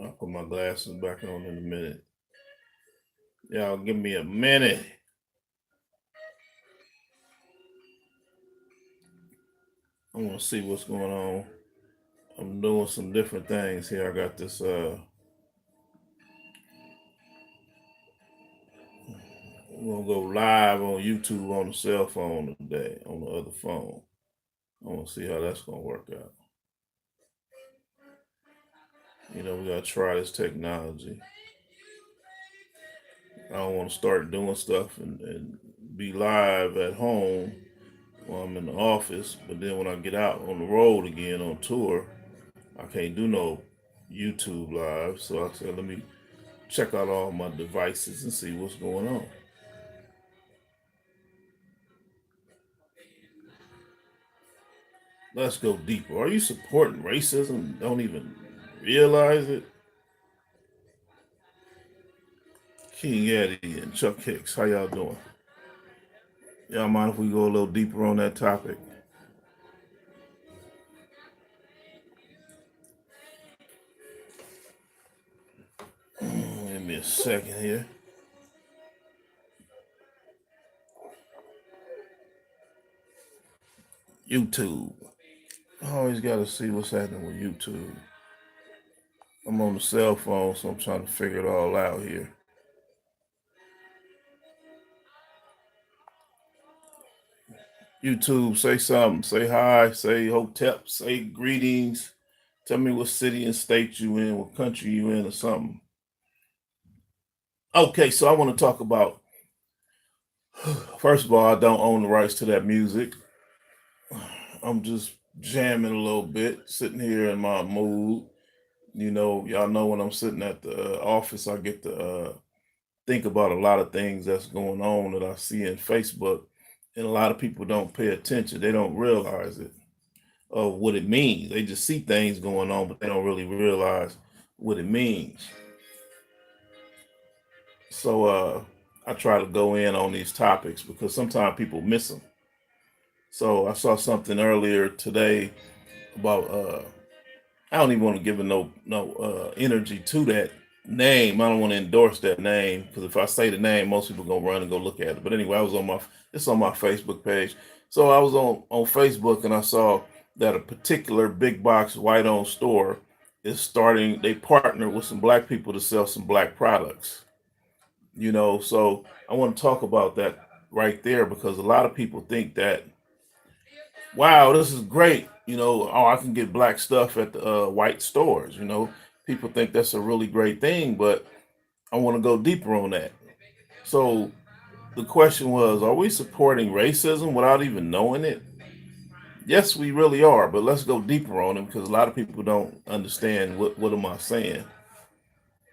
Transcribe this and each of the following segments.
I'll put my glasses back on in a minute. Y'all give me a minute. I want to see what's going on. I'm doing some different things here. I got this we're gonna go live on YouTube on the cell phone today, on the other phone. I want to see how that's gonna work out. We gotta try this technology. I don't want to start doing stuff and be live at home while I'm in the office, but then when I get out on the road again on tour, I can't do no YouTube live. So I said, let me check out all my devices and see what's going on. Let's go deeper. Are you supporting racism? Don't even realize it? King Eddie and Chuck Hicks, how y'all doing? Y'all mind if we go a little deeper on that topic? Give me a second here. YouTube. I always got to see what's happening with YouTube. I'm on the cell phone, so I'm trying to figure it all out here. YouTube, say something. Say hi. Say hotep. Say greetings. Tell me what city and state you in, what country you in, or something. Okay, so I want to talk about. First of all, I don't own the rights to that music. I'm just jamming a little bit, sitting here in my mood. Y'all know when I'm sitting at the office, I get to think about a lot of things that's going on that I see in Facebook, and a lot of people don't pay attention. They don't realize it of what it means. They just see things going on, but they don't really realize what it means. So I try to go in on these topics because sometimes people miss them. So I saw something earlier today about I don't even want to give it no energy to that name. I don't want to endorse that name because if I say the name, most people gonna run and go look at it. But anyway, it's on my Facebook page. So I was on Facebook and I saw that a particular big box white owned store is starting. They partner with some black people to sell some black products. So I want to talk about that right there because a lot of people think that wow, this is great. Oh, I can get black stuff at the white stores. People think that's a really great thing, but I want to go deeper on that. So the question was, are we supporting racism without even knowing it? Yes, we really are, but let's go deeper on it because a lot of people don't understand what am I saying.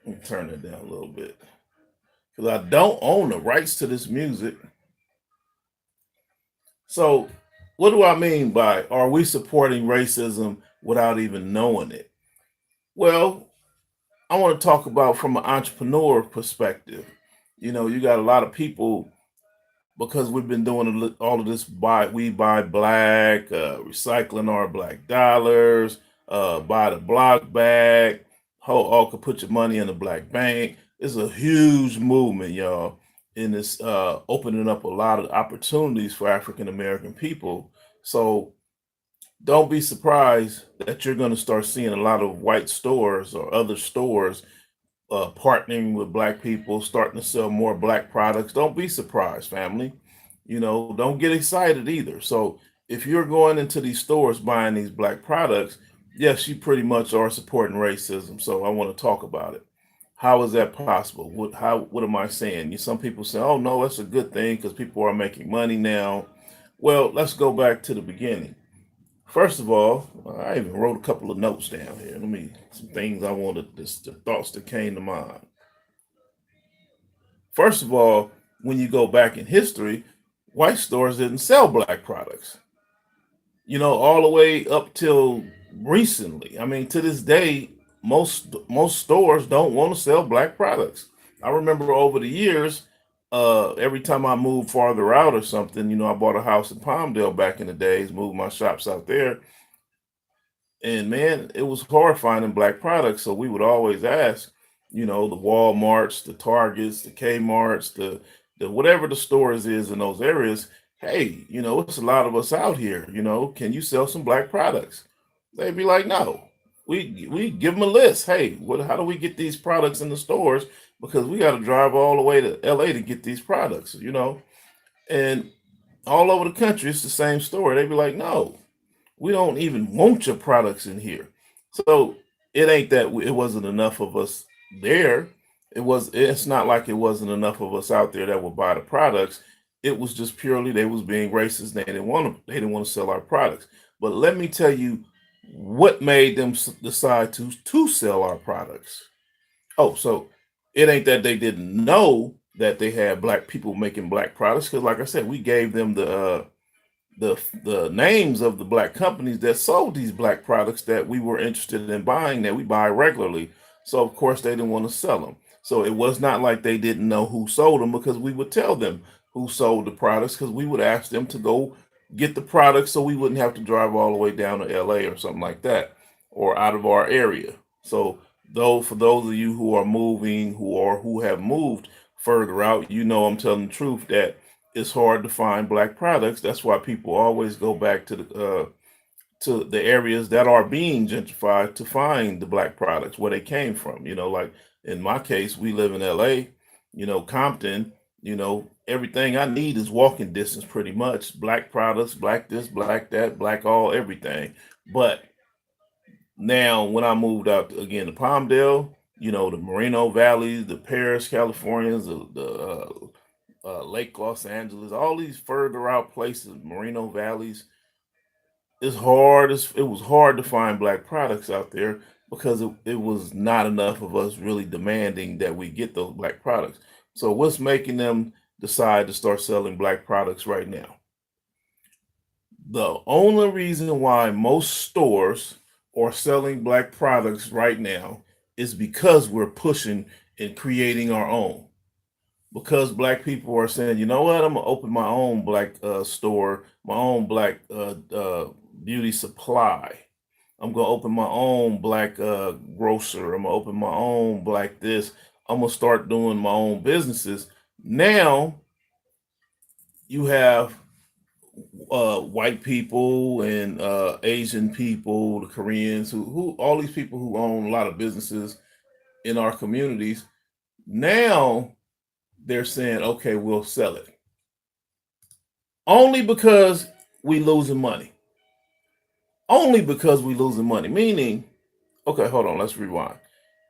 Let me turn that down a little bit because I don't own the rights to this music. So what do I mean by are we supporting racism without even knowing it? Well, I want to talk about from an entrepreneur perspective. You got a lot of people because we've been doing all of this we buy black, recycling our black dollars, buy the block bag, all could put your money in the black bank. It's a huge movement, y'all, and it's opening up a lot of opportunities for African American people. So don't be surprised that you're going to start seeing a lot of white stores or other stores partnering with black people, starting to sell more black products. Don't be surprised, family. Don't get excited either. So if you're going into these stores buying these black products, yes, you pretty much are supporting racism. So I want to talk about it. How is that possible? What am I saying? Some people say, "Oh no, that's a good thing because people are making money now." Well, let's go back to the beginning. First of all, I even wrote a couple of notes down here. Some things I wanted, the thoughts that came to mind. First of all, when you go back in history, white stores didn't sell black products. All the way up till recently. I mean, to this day, most stores don't want to sell black products. I remember over the years, every time I moved farther out or something, I bought a house in Palmdale back in the days, moved my shops out there, And man, it was hard finding black products. So we would always ask, the Walmarts, the Targets, the Kmarts, the whatever the stores is in those areas. Hey, it's a lot of us out here. Can you sell some black products? They'd be like, no. We give them a list. Hey, how do we get these products in the stores? Because we got to drive all the way to LA to get these products. And all over the country, it's the same story. They'd be like, no, we don't even want your products in here. So it ain't that it wasn't enough of us there. It's not like it wasn't enough of us out there that would buy the products. It was just purely they was being racist. They didn't want them. They didn't want to sell our products. But let me tell you what made them decide to sell our products. Oh, so it ain't that they didn't know that they had black people making black products, because like I said, we gave them the names of the black companies that sold these black products that we were interested in buying, that we buy regularly. So of course they didn't want to sell them. So it was not like they didn't know who sold them, because we would tell them who sold the products, because we would ask them to go get the products so we wouldn't have to drive all the way down to LA or something like that, or out of our area. So though for those of you who are moving, who have moved further out, I'm telling the truth that it's hard to find black products. That's why people always go back to the areas that are being gentrified to find the black products where they came from. Like in my case, we live in LA, Compton, everything I need is walking distance pretty much. Black products, black this, black that, black all, everything. But now when I moved out again to Palmdale, the Moreno Valleys, the Paris, Californians, the Lake Los Angeles, all these further out places, Moreno Valleys, it was hard to find black products out there, because it was not enough of us really demanding that we get those black products. So what's making them decide to start selling black products right now? The only reason why most stores are selling black products right now is because we're pushing and creating our own. Because black people are saying, you know what, I'm gonna open my own black store, my own black beauty supply. I'm gonna open my own black grocer. I'm gonna open my own black this. I'm gonna start doing my own businesses. Now you have white people and Asian people, the Koreans, who all these people who own a lot of businesses in our communities. Now they're saying, okay, we'll sell it. Only because we losing money. Only because we losing money. Meaning, okay, hold on, let's rewind.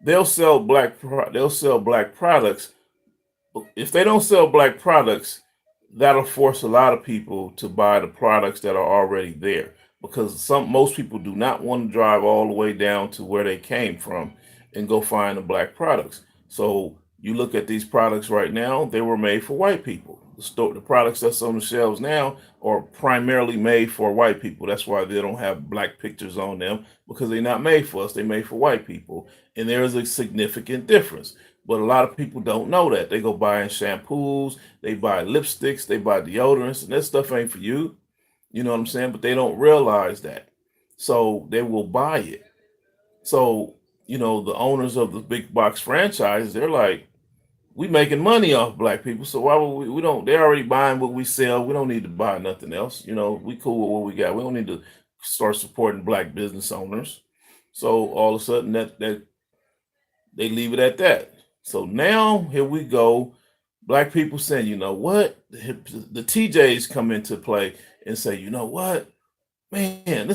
They'll sell black products. If they don't sell black products, that'll force a lot of people to buy the products that are already there, because most people do not want to drive all the way down to where they came from and go find the black products. So you look at these products right now, they were made for white people. The products that's on the shelves now are primarily made for white people. That's why they don't have black pictures on them, because they're not made for us. They're made for white people. And there is a significant difference. But a lot of people don't know that. They go buying shampoos, they buy lipsticks, they buy deodorants, and that stuff ain't for you. You know what I'm saying? But they don't realize that. So they will buy it. So, the owners of the big box franchise, they're like, we making money off black people. So why would we don't, they're already buying what we sell. We don't need to buy nothing else. We cool with what we got. We don't need to start supporting black business owners. So all of a sudden that they leave it at that. So now here we go. Black people saying, you know what? The TJs come into play and say, you know what? Man,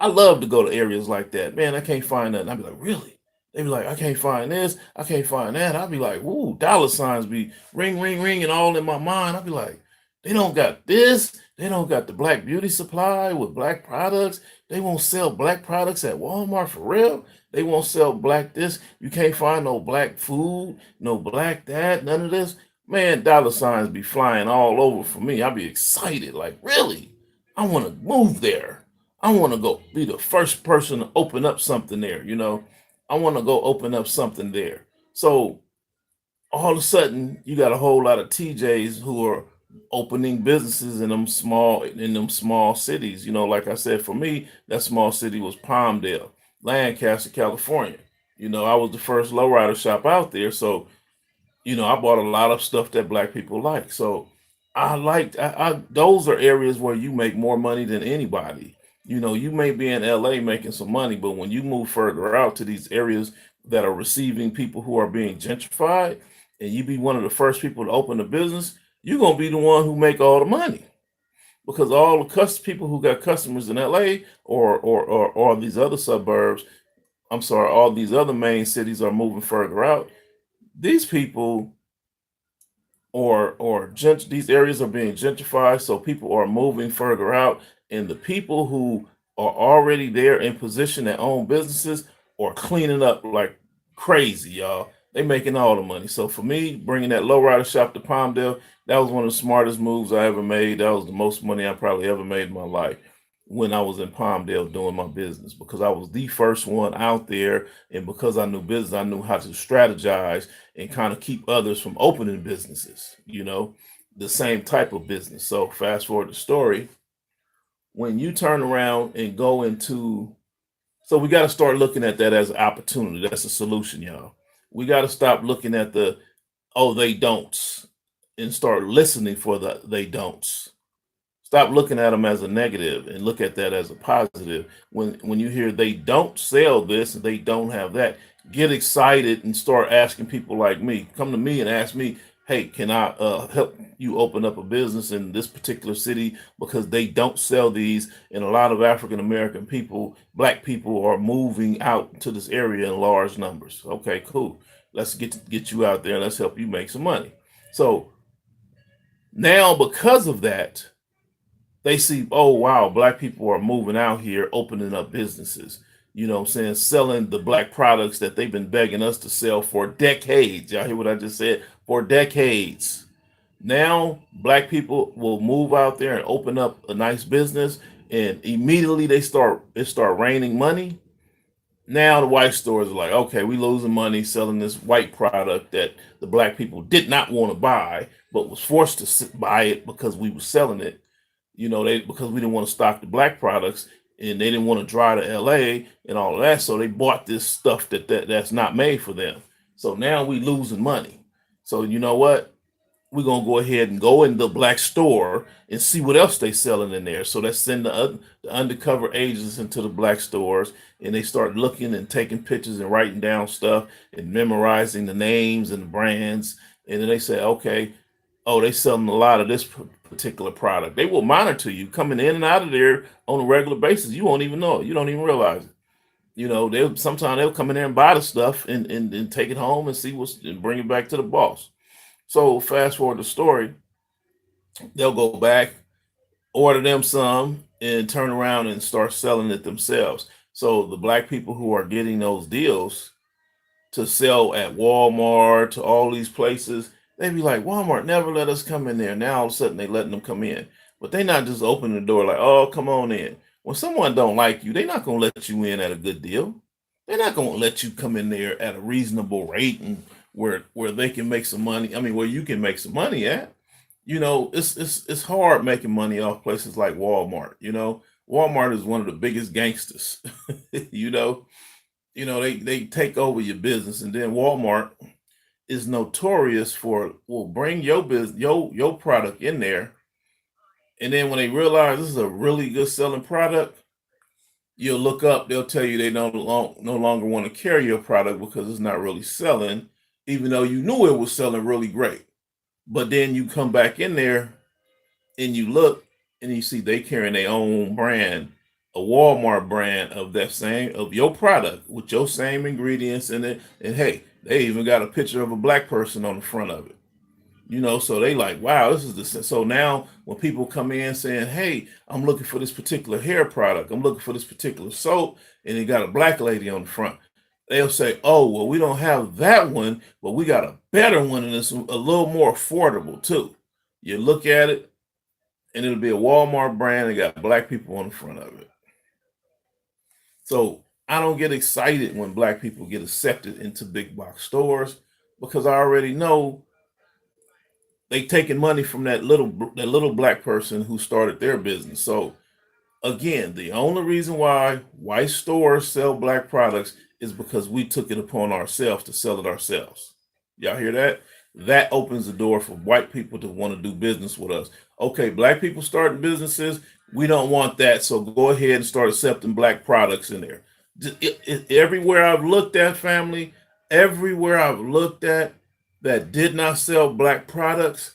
I love to go to areas like that. Man, I can't find nothing. I'd be like, really? They'd be like, I can't find this. I can't find that. I'd be like, ooh, dollar signs be ring, ring, ring, and all in my mind. I'd be like, they don't got this. They don't got the black beauty supply with black products. They won't sell black products at Walmart for real. They won't sell black this. You can't find no black food, no black that, none of this. Man, dollar signs be flying all over for me. I'd be excited. Like, really? I want to move there. I want to go be the first person to open up something there. I want to go open up something there. So all of a sudden, you got a whole lot of TJs who are opening businesses in them small cities. You know, like I said, for me, that small city was Palmdale, Lancaster, California. You know, I was the first lowrider shop out there, so you know, I bought a lot of stuff that black people like. So I those are areas where you make more money than anybody. You know, you may be in LA making some money, but when you move further out to these areas that are receiving people who are being gentrified, and you be one of the first people to open a business, you're gonna be the one who make all the money because all the people who got customers in LA or these other suburbs, I'm sorry, all these other main cities are moving further out. These people these areas are being gentrified, so people are moving further out, and the people who are already there in position that own businesses are cleaning up like crazy, y'all. They making all the money. So for me, bringing that lowrider shop to Palmdale, that was one of the smartest moves I ever made. That was the most money I probably ever made in my life when I was in Palmdale doing my business because I was the first one out there, and because I knew business, I knew how to strategize and kind of keep others from opening businesses, you know, the same type of business. So fast forward the story, when you turn around and go into, so we got to start looking at that as an opportunity. That's a solution, y'all. We got to stop looking at the, oh, they don'ts and start listening for the they don'ts. Stop looking at them as a negative and look at that as a positive. When you hear they don't sell this and they don't have that, get excited and start asking people like me. Come to me and ask me, hey, can I help you open up a business in this particular city because they don't sell these, and a lot of African American people, black people, are moving out to this area in large numbers. Okay, cool. Let's get you out there and let's help you make some money. So now because of that they see, oh wow, black people are moving out here, opening up businesses. You know what I'm saying? Selling the black products that they've been begging us to sell for decades. Y'all hear what I just said? For decades. Now, black people will move out there and open up a nice business, and immediately it start raining money. Now the white stores are like, okay, we losing money selling this white product that the black people did not want to buy, but was forced to buy it because we were selling it. You know, they because we didn't want to stock the black products and they didn't want to drive to LA and all of that. So they bought this stuff that's not made for them. So now we losing money. So you know what? We're gonna go ahead and go in the black store and see what else they selling in there. So let's send the undercover agents into the black stores, and they start looking and taking pictures and writing down stuff and memorizing the names and the brands. And then they say, okay, oh, they selling a lot of this particular product. They will monitor you coming in and out of there on a regular basis. You won't even know it. You don't even realize it. You know, they'll come in there and buy the stuff and take it home and see what's and bring it back to the boss. So fast forward the story, they'll go back, order them some, and turn around and start selling it themselves. So the black people who are getting those deals to sell at Walmart to all these places, they be like, Walmart never let us come in there. Now all of a sudden they letting them come in. But they not just opening the door like, oh, come on in. When someone don't like you, they're not gonna let you in at a good deal. They're not gonna let you come in there at a reasonable rate and where they can make some money. I mean, where you can make some money at. You know, it's hard making money off places like Walmart. You know, Walmart is one of the biggest gangsters. you know, they take over your business, and then Walmart is notorious for will bring your business your product in there, and then when they realize this is a really good selling product, you'll look up, they'll tell you they no longer want to carry your product because it's not really selling, even though you knew it was selling really great. But then you come back in there and you look and you see they carrying their own brand, a Walmart brand of that same of your product with your same ingredients in it. And hey, they even got a picture of a black person on the front of it. You know, so they like, wow, this is the so now when people come in saying, hey, I'm looking for this particular hair product, I'm looking for this particular soap, and they got a black lady on the front, they'll say, oh, well, we don't have that one, but we got a better one and it's a little more affordable too. You look at it, and it'll be a Walmart brand and got black people on the front of it. So I don't get excited when black people get accepted into big box stores because I already know They taking money from that little black person who started their business. So again, the only reason why white stores sell black products is because we took it upon ourselves to sell it ourselves. Y'all hear that? That opens the door for white people to want to do business with us. Okay, black people starting businesses, we don't want that. So go ahead and start accepting black products in there. Everywhere I've looked at, family, everywhere I've looked at that did not sell black products,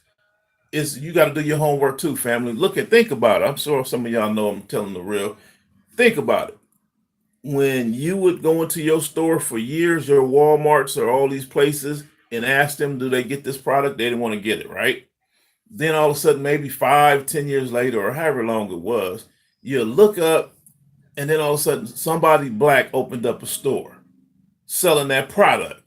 is you got to do your homework too, family. Think about it. I'm sure some of y'all know I'm telling the real. Think about it. When you would go into your store for years, your Walmarts or all these places, and ask them, do they get this product? They didn't want to get it, right? Then all of a sudden, maybe 5, 10 years later, or however long it was, you look up, and then all of a sudden, somebody black opened up a store selling that product.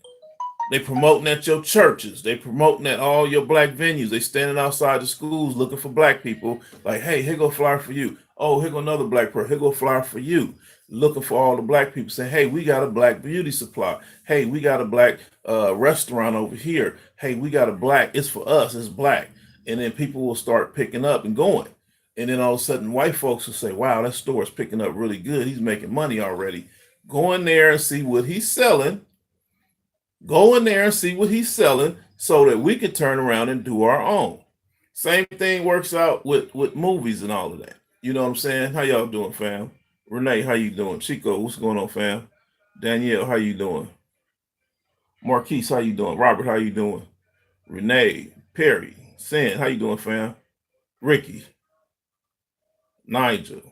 They promoting at your churches. They promoting at all your black venues. They standing outside the schools looking for black people. Like, hey, here go a flyer for you. Oh, here go another black person. Here go a flyer for you. Looking for all the black people. Saying, hey, we got a black beauty supply. Hey, we got a black restaurant over here. Hey, we got a black. It's for us. It's black. And then people will start picking up and going. And then all of a sudden, white folks will say, wow, that store is picking up really good. He's making money already. Go in there and see what he's selling. Go in there and see what he's selling so that we can turn around and do our own. Same thing works out with movies and all of that. You know what I'm saying? How y'all doing, fam? Renee, how you doing? Chico, what's going on, fam? Danielle, how you doing? Marquise, how you doing? Robert, how you doing? Renee, Perry, Sin, how you doing, fam? Ricky, Nigel,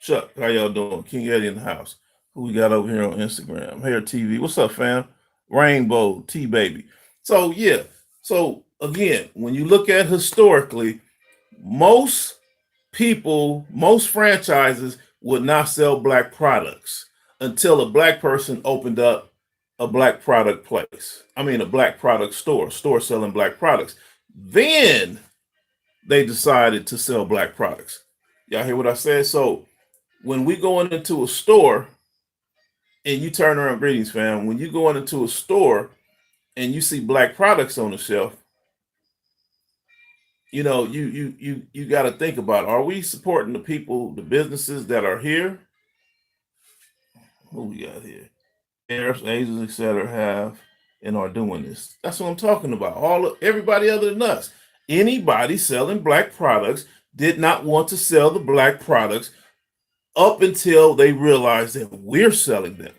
Chuck, how y'all doing? King Eddie in the house. Who we got over here on Instagram? Hair TV. What's up, fam? Rainbow, T Baby. So yeah. So again, when you look at historically, most people, most franchises would not sell black products until a black person opened up a black product place. I mean, a black product store selling black products. Then they decided to sell black products. Y'all hear what I said? So when we going into a store and you turn around, greetings, fam. When you go into a store and you see black products on the shelf, you know, you got to think about, are we supporting the people, the businesses that are here? Who we got here? Arabs, Asians, etc. have and are doing this. That's what I'm talking about. Everybody other than us. Anybody selling black products did not want to sell the black products up until they realized that we're selling them.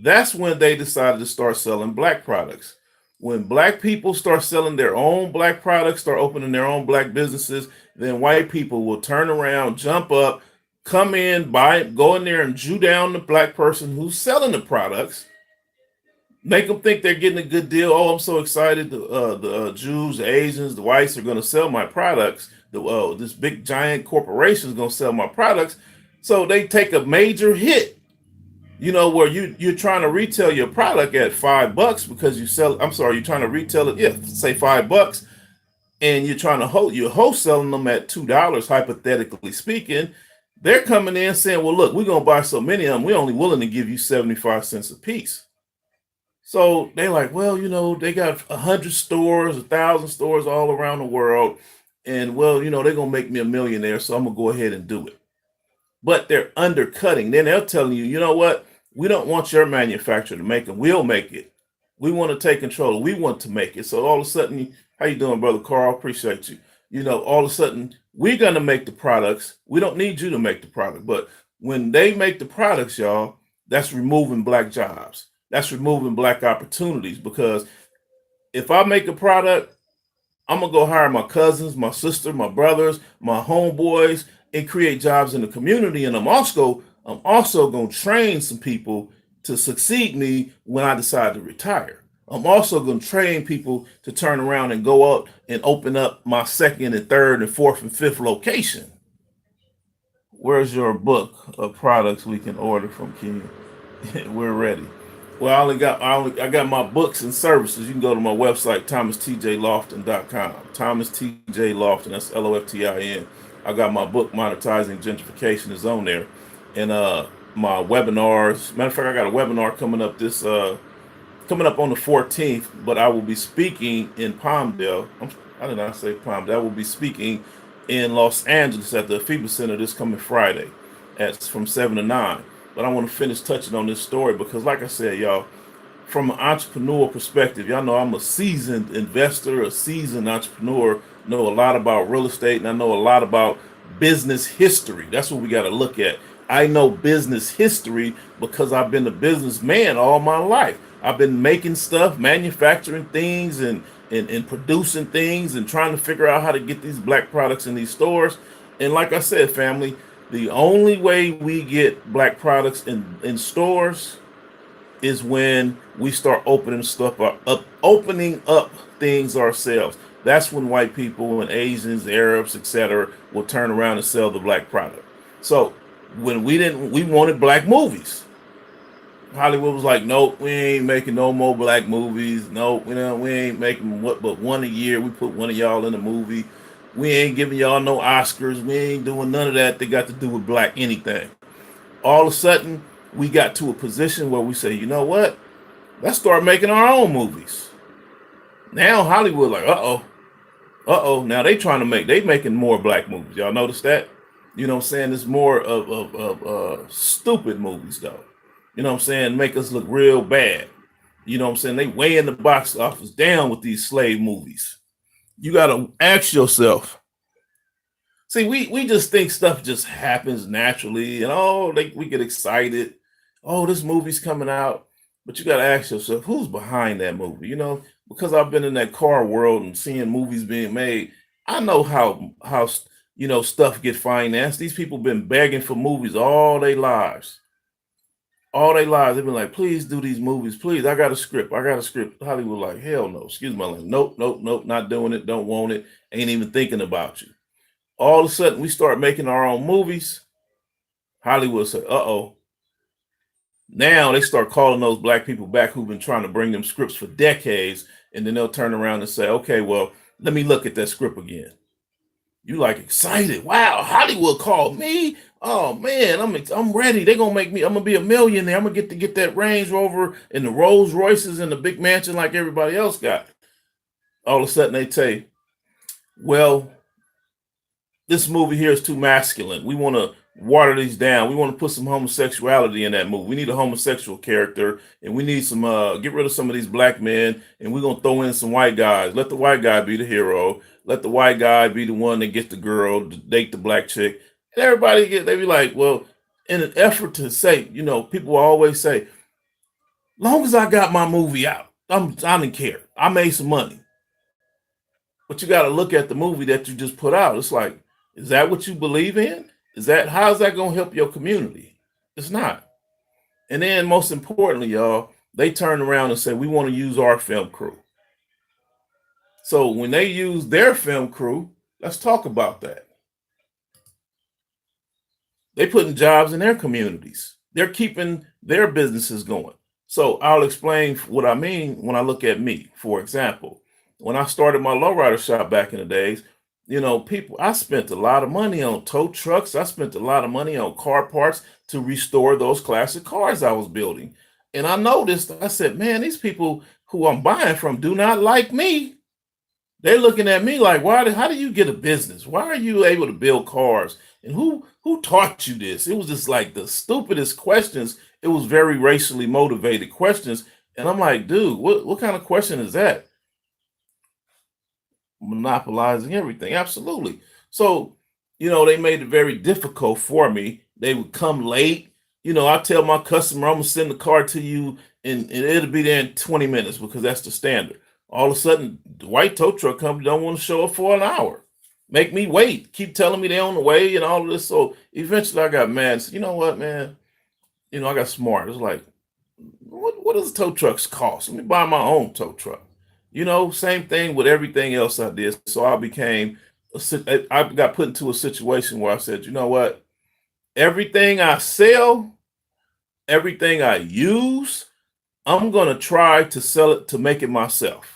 That's when they decided to start selling black products. When black people start selling their own black products, start opening their own black businesses, then white people will turn around, jump up, come in, buy it, go in there and Jew down the black person who's selling the products, make them think they're getting a good deal. Oh, I'm so excited. The Jews, the Asians, the whites are going to sell my products. This big giant corporation is going to sell my products. So they take a major hit, you know, where you're trying to retail your product at $5 because you're trying to retail it, yeah, say $5, and you're trying to you're wholesaling them at $2, hypothetically speaking. They're coming in saying, well, look, we're going to buy so many of them, we're only willing to give you 75 cents a piece. So they're like, well, you know, they got 100 stores, 1,000 stores all around the world. And well, you know, they're going to make me a millionaire. So I'm going to go ahead and do it. But they're undercutting. Then they're telling you, you know what? We don't want your manufacturer to make it. We'll make it. We want to take control. We want to make it. So all of a sudden, how you doing, brother Carl? Appreciate you. You know, all of a sudden, we're going to make the products. We don't need you to make the product. But when they make the products, y'all, that's removing black jobs. That's removing black opportunities. Because if I make a product, I'm going to go hire my cousins, my sister, my brothers, my homeboys, and create jobs in the community. And I'm also going to train some people to succeed me when I decide to retire. I'm also going to train people to turn around and go out and open up my second and third and fourth and fifth location. Where's your book of products we can order from King? We're ready. Well, I got my books and services. You can go to my website, thomastjlofton.com. Thomas T.J. Lofton, that's Loftin. I got my book, Monetizing Gentrification, is on there. And my webinars. Matter of fact, I got a webinar coming up coming up on the 14th, but I will be speaking in Palmdale. I did not say promise. That will be speaking in Los Angeles at the FIBA Center this coming Friday, at from 7 to 9. But I want to finish touching on this story because, like I said, y'all, from an entrepreneur perspective, y'all know I'm a seasoned investor, a seasoned entrepreneur, know a lot about real estate, and I know a lot about business history. That's what we got to look at. I know business history because I've been a businessman all my life. I've been making stuff, manufacturing things, and producing things and trying to figure out how to get these black products in these stores. And like I said, family, the only way we get black products in stores is when we start opening stuff up, opening up things ourselves. That's when white people and Asians, Arabs, etc., will turn around and sell the black product. So when we wanted black movies. Hollywood was like, nope, we ain't making no more black movies. Nope, we ain't making what but one a year. We put one of y'all in a movie. We ain't giving y'all no Oscars. We ain't doing none of that that got to do with black anything. All of a sudden, we got to a position where we say, you know what? Let's start making our own movies. Now Hollywood like, now they trying to they making more black movies. Y'all notice that? You know what I'm saying? It's more of stupid movies though. You know what I'm saying? Make us look real bad. You know what I'm saying? They way in the box office down with these slave movies. You got to ask yourself. See, we just think stuff just happens naturally, and we get excited. Oh, this movie's coming out, but you got to ask yourself, who's behind that movie? You know, because I've been in that car world and seeing movies being made, I know how stuff get financed. These people been begging for movies all their lives. All their lives, they've been like, please do these movies, please. I got a script. I got a script. Hollywood like, hell no. Excuse my language. Nope, nope, nope. Not doing it. Don't want it. Ain't even thinking about you. All of a sudden, we start making our own movies. Hollywood said, uh-oh. Now they start calling those black people back who've been trying to bring them scripts for decades, and then they'll turn around and say, okay, well, let me look at that script again. You like excited. Wow, Hollywood called me. Oh man, I'm ready. They're gonna make me, I'm gonna be a millionaire. I'm gonna get that Range Rover and the Rolls Royces and the big mansion like everybody else got. All of a sudden they say, well, this movie here is too masculine. We want to water these down. We want to put some homosexuality in that movie. We need a homosexual character, and we need some get rid of some of these black men, and we're gonna throw in some white guys. Let the white guy be the hero. Let the white guy be the one that gets the girl to date the black chick. And they be like, well, in an effort to say, people always say, long as I got my movie out, I didn't care. I made some money. But you got to look at the movie that you just put out. It's like, is that what you believe in? How's that going to help your community? It's not. And then most importantly, y'all, they turn around and say, we want to use our film crew. So when they use their film crew, let's talk about that. They're putting jobs in their communities. They're keeping their businesses going. So I'll explain what I mean when I look at me. For example, when I started my lowrider shop back in the days, I spent a lot of money on tow trucks. I spent a lot of money on car parts to restore those classic cars I was building. And I noticed, I said, man, these people who I'm buying from do not like me. They're looking at me like, how do you get a business? Why are you able to build cars? And who taught you this? It was just like the stupidest questions. It was very racially motivated questions. And I'm like, dude, what kind of question is that? Monopolizing everything. Absolutely. So, they made it very difficult for me. They would come late. I tell my customer, I'm gonna send the car to you and it'll be there in 20 minutes because that's the standard. All of a sudden, the white tow truck company don't want to show up for an hour. Make me wait. Keep telling me they're on the way and all of this. So eventually I got mad and said, you know what, man? I got smart. It's like, what does tow trucks cost? Let me buy my own tow truck. Same thing with everything else I did. So I got put into a situation where I said, you know what? Everything I sell, everything I use, I'm going to try to sell it to make it myself.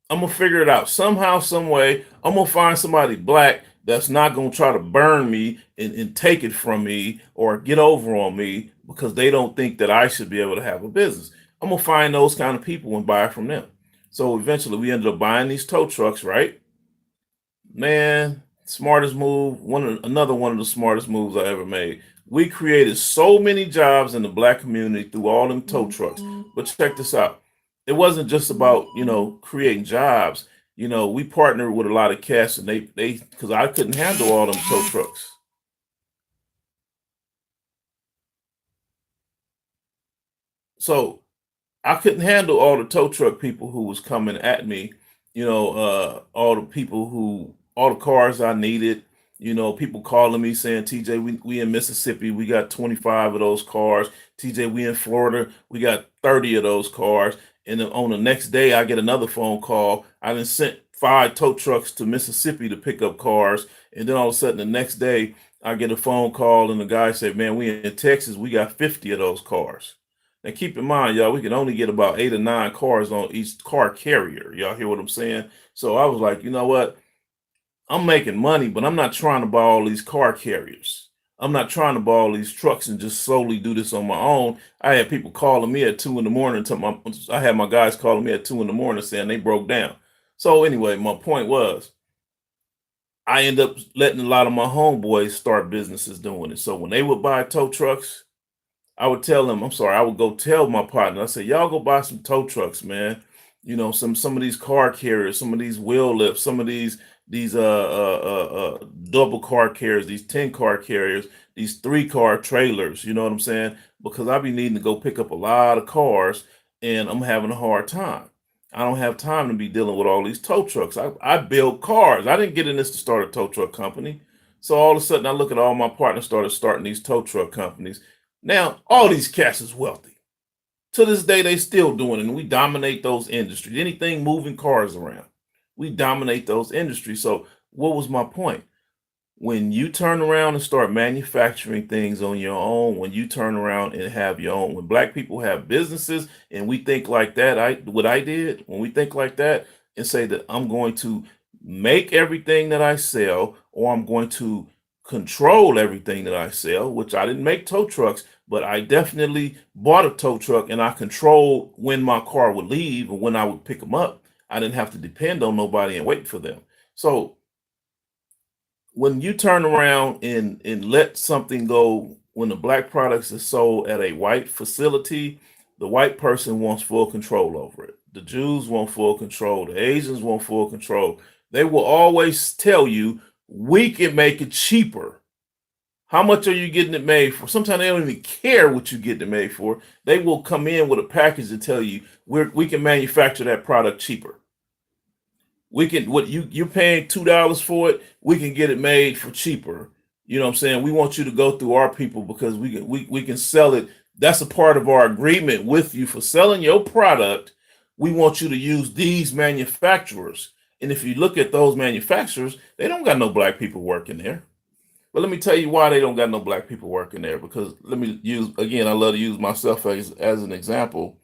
I'm going to figure it out somehow, some way. I'm going to find somebody black that's not going to try to burn me and take it from me or get over on me because they don't think that I should be able to have a business. I'm going to find those kind of people and buy from them. So eventually we ended up buying these tow trucks, right? Man, smartest move, another one of the smartest moves I ever made. We created so many jobs in the black community through all them tow trucks. But check this out. It wasn't just about, creating jobs. We partnered with a lot of cats and they because I couldn't handle all them tow trucks. So I couldn't handle all the tow truck people who was coming at me, all the cars I needed, people calling me saying, TJ, we in Mississippi, we got 25 of those cars. TJ, we in Florida, we got 30 of those cars. And then on the next day, I get another phone call. I then sent 5 tow trucks to Mississippi to pick up cars. And then all of a sudden, the next day, I get a phone call and the guy said, man, we in Texas, we got 50 of those cars. Now keep in mind, y'all, we can only get about 8 or 9 cars on each car carrier. Y'all hear what I'm saying? So I was like, you know what? I'm making money, but I'm not trying to buy all these car carriers. I'm not trying to buy all these trucks and just solely do this on my own. I had people calling me at 2 in the morning. I had my guys calling me at 2 in the morning saying they broke down. So anyway, my point was I end up letting a lot of my homeboys start businesses doing it. So when they would buy tow trucks, I would tell them, I'm sorry, I would go tell my partner, I said, y'all go buy some tow trucks, man. Some of these car carriers, some of these wheel lifts, some of these double car carriers, these 10 car carriers, these 3 car trailers, you know what I'm saying? Because I be needing to go pick up a lot of cars and I'm having a hard time. I don't have time to be dealing with all these tow trucks. I build cars. I didn't get in this to start a tow truck company. So all of a sudden I look at all my partners starting these tow truck companies. Now, all these cats is wealthy. To this day, they still doing it, and we dominate those industries. Anything moving cars around, we dominate those industries. So, what was my point? When you turn around and start manufacturing things on your own, when you turn around and have your own, when black people have businesses and we think like that, what I did, when we think like that and say that I'm going to make everything that I sell, or I'm going to control everything that I sell, which I didn't make tow trucks, but I definitely bought a tow truck and I controlled when my car would leave or when I would pick them up. I didn't have to depend on nobody and wait for them. So when you turn around and let something go, when the black products are sold at a white facility, the white person wants full control over it. The Jews want full control. The Asians want full control. They will always tell you, we can make it cheaper. How much are you getting it made for? Sometimes they don't even care what you get it made for. They will come in with a package and tell you, we can manufacture that product cheaper. We can, what you're paying $2 for it, we can get it made for cheaper. You know what I'm saying? We want you to go through our people because we can sell it. That's a part of our agreement with you for selling your product. We want you to use these manufacturers. And if you look at those manufacturers, they don't got no black people working there. But let me tell you why they don't got no black people working there. Because let me use, again, I love to use myself as an example.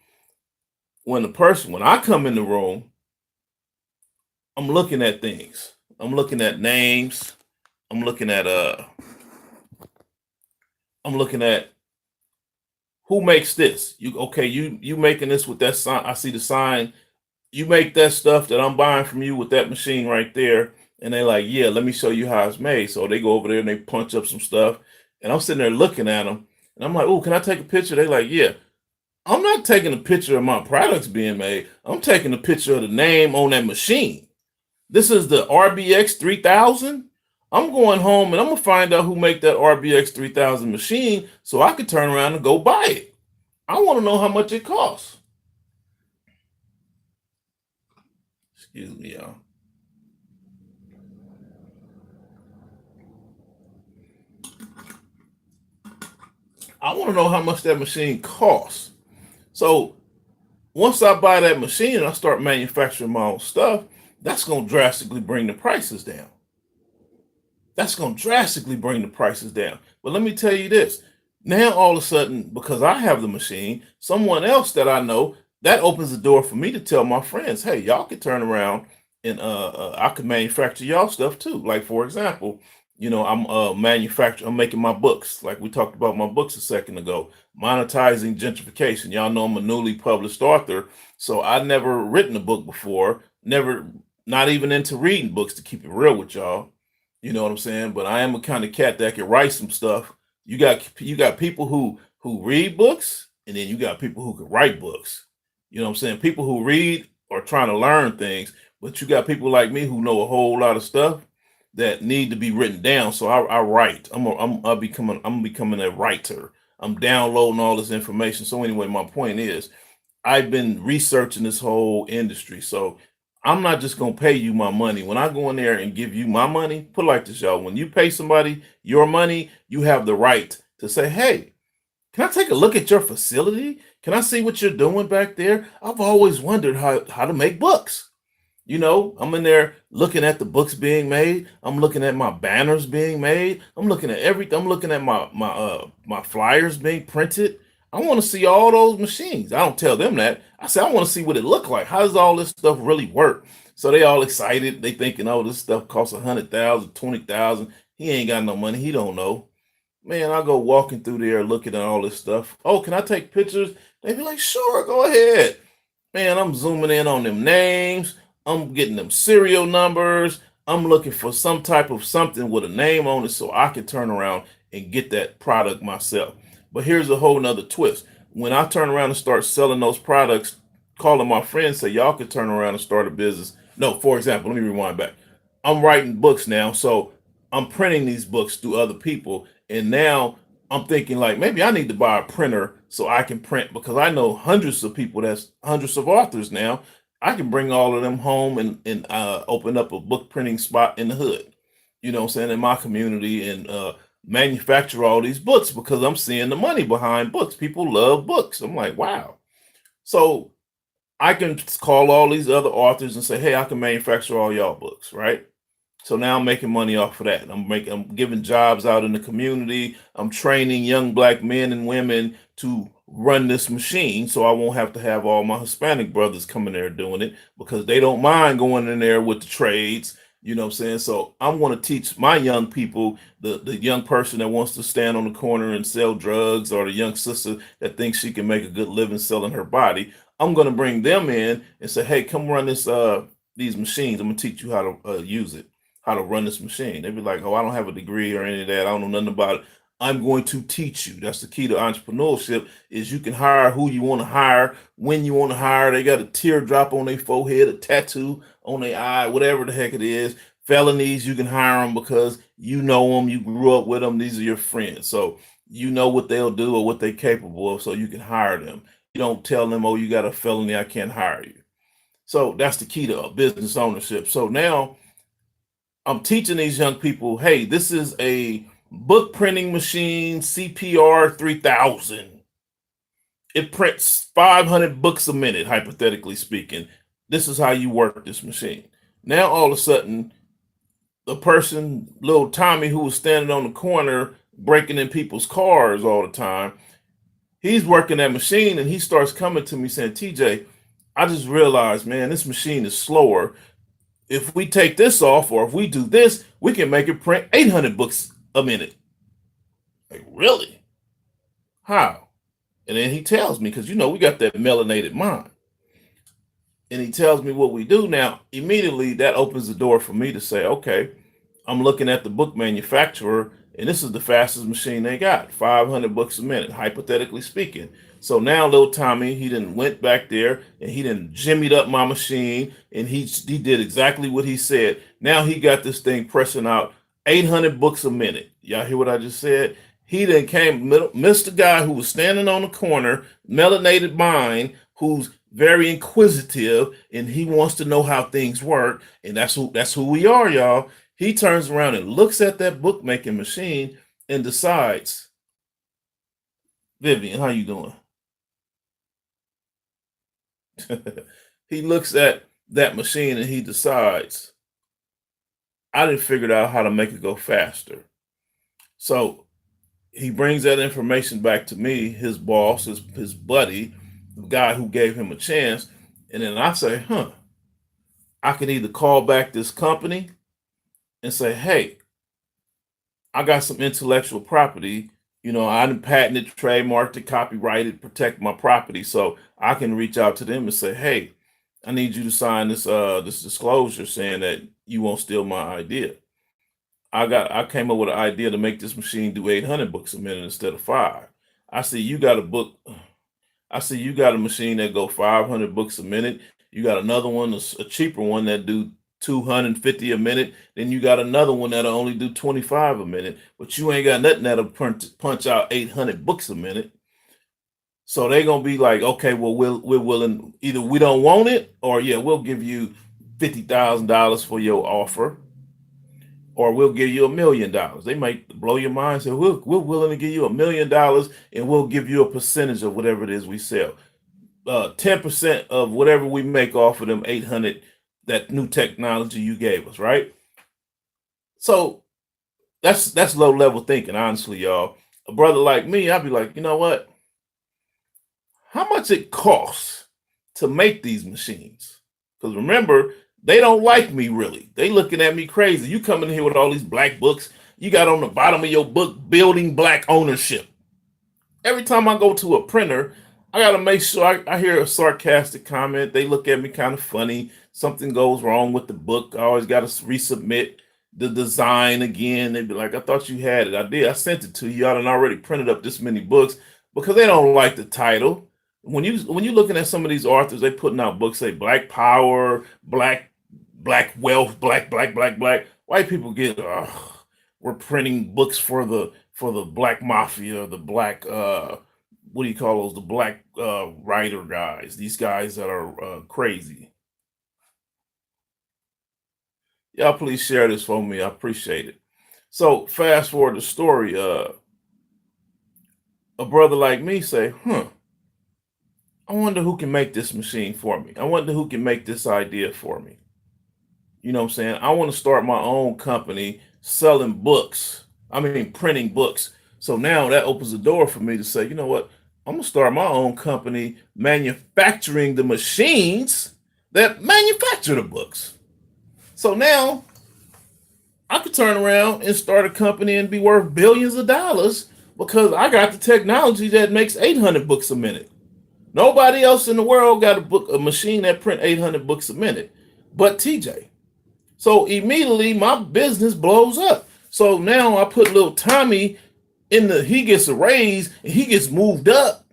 When I come in the room, I'm looking at things. I'm looking at names. I'm looking at I'm looking at who makes this. You making this with that sign. I see the sign. You make that stuff that I'm buying from you with that machine right there. And they're like, yeah, let me show you how it's made. So they go over there and they punch up some stuff. And I'm sitting there looking at them. And I'm like, oh, can I take a picture? They're like, yeah. I'm not taking a picture of my products being made. I'm taking a picture of the name on that machine. This is the RBX 3000. I'm going home and I'm going to find out who make that RBX 3000 machine so I can turn around and go buy it. I want to know how much it costs. Excuse me, y'all. I want to know how much that machine costs. So once I buy that machine and I start manufacturing my own stuff, that's going to drastically bring the prices down. That's going to drastically bring the prices down. But let me tell you this. Now, all of a sudden, because I have the machine, someone else that I know, that opens the door for me to tell my friends, hey, y'all can turn around and I can manufacture y'all stuff too. Like, for example, I'm manufacturing, I'm making my books, like we talked about my books a second ago, monetizing gentrification. Y'all know I'm a newly published author, so I never written a book before, never, not even into reading books to keep it real with y'all. You know what I'm saying? But I am a kind of cat that can write some stuff. You got people who read books, and then you got people who can write books. You know what I'm saying? People who read are trying to learn things, but you got people like me who know a whole lot of stuff that need to be written down. So I write. I'm becoming a writer. I'm downloading all this information. So anyway, my point is, I've been researching this whole industry. So I'm not just gonna pay you my money. When I go in there and give you my money, put it like this, y'all. When you pay somebody your money, you have the right to say, "Hey, can I take a look at your facility? Can I see what you're doing back there? I've always wondered how to make books." I'm in there looking at the books being made. I'm looking at my banners being made. I'm looking at everything. I'm looking at my flyers being printed. I want to see all those machines. I don't tell them that. I say I want to see what it look like. How does all this stuff really work? So they all excited. They thinking, oh, this stuff costs 100,000, 20,000. He ain't got no money. He don't know. Man, I go walking through there looking at all this stuff. Oh, can I take pictures? They be like, sure, go ahead. Man, I'm zooming in on them names. I'm getting them serial numbers. I'm looking for some type of something with a name on it so I can turn around and get that product myself. But here's a whole nother twist. When I turn around and start selling those products, calling my friends, say, y'all could turn around and start a business. No, for example, let me rewind back. I'm writing books now, so I'm printing these books through other people. And now I'm thinking like maybe I need to buy a printer so I can print because I know hundreds of people, that's hundreds of authors now. I can bring all of them home and open up a book printing spot in the hood, what I'm saying, in my community and manufacture all these books because I'm seeing the money behind books. People love books. I'm like, wow. So I can call all these other authors and say, hey, I can manufacture all y'all books, right? So now I'm making money off of that. I'm giving jobs out in the community. I'm training young black men and women to run this machine so I won't have to have all my Hispanic brothers coming there doing it because they don't mind going in there with the trades. You know what I'm saying? So I'm going to teach my young people, the young person that wants to stand on the corner and sell drugs, or the young sister that thinks she can make a good living selling her body. I'm going to bring them in and say, hey, come run these machines. I'm going to teach you how to use it, how to run this machine. They'd be like, oh, I don't have a degree or any of that. I don't know nothing about it. I'm going to teach you. That's the key to entrepreneurship is you can hire who you want to hire, when you want to hire. They got a teardrop on their forehead, a tattoo on their eye, whatever the heck it is. Felonies, you can hire them because you know them, you grew up with them, these are your friends. So you know what they'll do or what they're capable of, so you can hire them. You don't tell them, oh, you got a felony, I can't hire you. So that's the key to business ownership. So now I'm teaching these young people, hey, this is a book printing machine, CPR 3000. It prints 500 books a minute, hypothetically speaking. This is how you work this machine. Now, all of a sudden, the person, little Tommy, who was standing on the corner breaking in people's cars all the time, he's working that machine and he starts coming to me saying, TJ, I just realized, man, this machine is slower. If we take this off or if we do this, we can make it print 800 books a minute. Like, really? How? And then he tells me, because we got that melanated mind. And he tells me what we do. Now, immediately that opens the door for me to say, okay, I'm looking at the book manufacturer, and this is the fastest machine they got, 500 books a minute, hypothetically speaking. So now little Tommy, he didn't went back there and he didn't jimmied up my machine, and he did exactly what he said. Now he got this thing pressing out 800 books a minute. Y'all hear what I just said? He then missed the guy who was standing on the corner, melanated mind, who's very inquisitive, and he wants to know how things work. And that's who we are, y'all. He turns around and looks at that bookmaking machine and decides, Vivian, how you doing? He looks at that machine and he decides, I didn't figure out how to make it go faster. So he brings that information back to me, his boss, his buddy, the guy who gave him a chance. And then I say, I can either call back this company and say, hey, I got some intellectual property. I done patented, trademarked it, copyrighted, protect my property. So I can reach out to them and say, hey, I need you to sign this disclosure saying that you won't steal my idea. I came up with an idea to make this machine do 800 books a minute instead of five. I see you got a book. I see you got a machine that go 500 books a minute. You got another one, a cheaper one that do 250 a minute. Then you got another one that'll only do 25 a minute. But you ain't got nothing that'll punch out 800 books a minute. So they gonna be like, okay, well, we're willing. Either we don't want it, or yeah, we'll give you $50,000 for your offer, or we'll give you $1 million. They might blow your mind. Say, we're willing to give you $1 million, and we'll give you a percentage of whatever it is we sell. 10% of whatever we make off of them 800, that new technology you gave us, right? So that's low level thinking, honestly, y'all. A brother like me, I'd be like, you know what? How much it costs to make these machines? Because remember, they don't like me really. They looking at me crazy. You coming here with all these black books. You got on the bottom of your book, building black ownership. Every time I go to a printer, I got to make sure I hear a sarcastic comment. They look at me kind of funny. Something goes wrong with the book. I always got to resubmit the design again. They'd be like, I thought you had it. I did. I sent it to you. I done already printed up this many books, because they don't like the title. When you're looking at some of these authors, they putting out books say Black Power, Black Wealth, Black. White people get, we're printing books for the Black Mafia, the Black what do you call those? The Black writer guys. These guys that are crazy. Y'all please share this for me. I appreciate it. So fast forward the story. A brother like me say, I wonder who can make this machine for me. I wonder who can make this idea for me. You know what I'm saying? I want to start my own company selling books. I mean, printing books. So now that opens the door for me to say, you know what? I'm going to start my own company manufacturing the machines that manufacture the books. So now I could turn around and start a company and be worth billions of dollars, because I got the technology that makes 800 books a minute. Nobody else in the world got a machine that print 800 books a minute but TJ. So immediately my business blows up. So now I put little Tommy he gets a raise and he gets moved up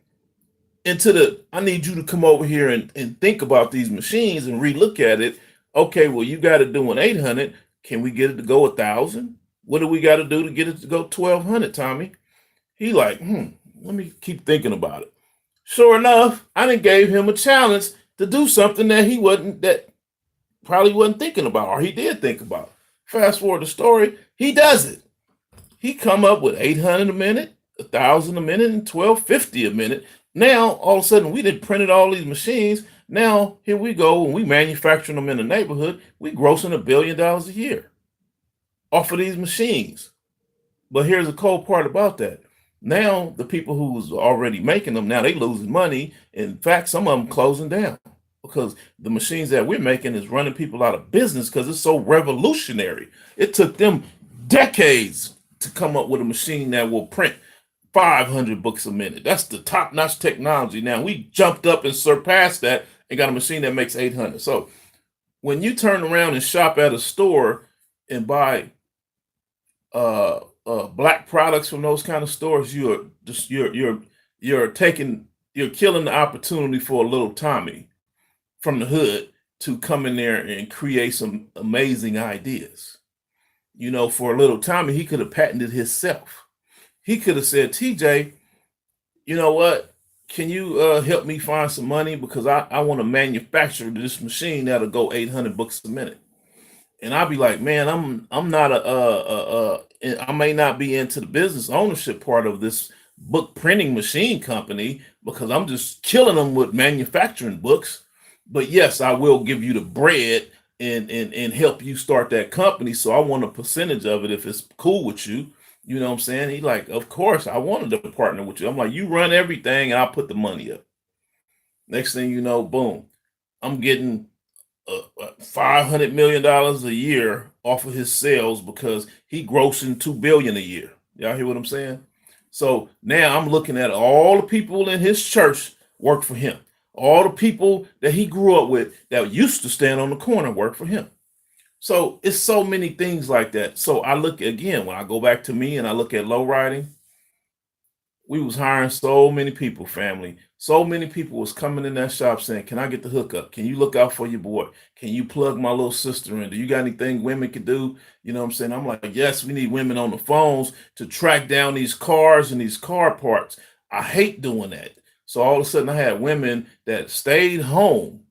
into I need you to come over here and think about these machines and relook at it. Okay, well, you got it doing 800. Can we get it to go 1,000? What do we got to do to get it to go 1,200, Tommy? He like, let me keep thinking about it. Sure enough, I done gave him a challenge to do something that probably wasn't thinking about, or he did think about. Fast forward the story, he does it. He come up with 800 a minute, 1,000 a minute, and 1,250 a minute. Now, all of a sudden, we did printed all these machines. Now, here we go, and we manufacturing them in the neighborhood. We grossing $1 billion a year off of these machines. But here's the cold part about that. Now, the people who's already making them, now they losing money. In fact, some of them closing down, because the machines that we're making is running people out of business because it's so revolutionary. It took them decades to come up with a machine that will print 500 books a minute. That's the top-notch technology. Now, we jumped up and surpassed that and got a machine that makes 800. So when you turn around and shop at a store and buy black products from those kind of stores, you're killing the opportunity for a little Tommy from the hood to come in there and create some amazing ideas. For a little Tommy, he could have patented himself. He could have said, TJ, you know what? Can you help me find some money, because I want to manufacture this machine that'll go 800 books a minute. And I'll be like, man, I'm not I may not be into the business ownership part of this book printing machine company, because I'm just killing them with manufacturing books. But yes, I will give you the bread and help you start that company. So I want a percentage of it if it's cool with you. You know what I'm saying? He like, of course, I wanted to partner with you. I'm like, you run everything and I'll put the money up. Next thing you know, boom, I'm getting $500 million a year off of his sales because he grossing $2 billion a year. Y'all hear what I'm saying? So now I'm looking at all the people in his church work for him. All the people that he grew up with that used to stand on the corner work for him. So it's so many things like that. So I look again when I go back to me and I look at low riding. We was hiring so many people, family. So many people was coming in that shop saying, "Can I get the hookup? Can you look out for your boy? Can you plug my little sister in? Do you got anything women could do?" You know what I'm saying? I'm like, yes, we need women on the phones to track down these cars and these car parts. I hate doing that. So all of a sudden I had women that stayed home.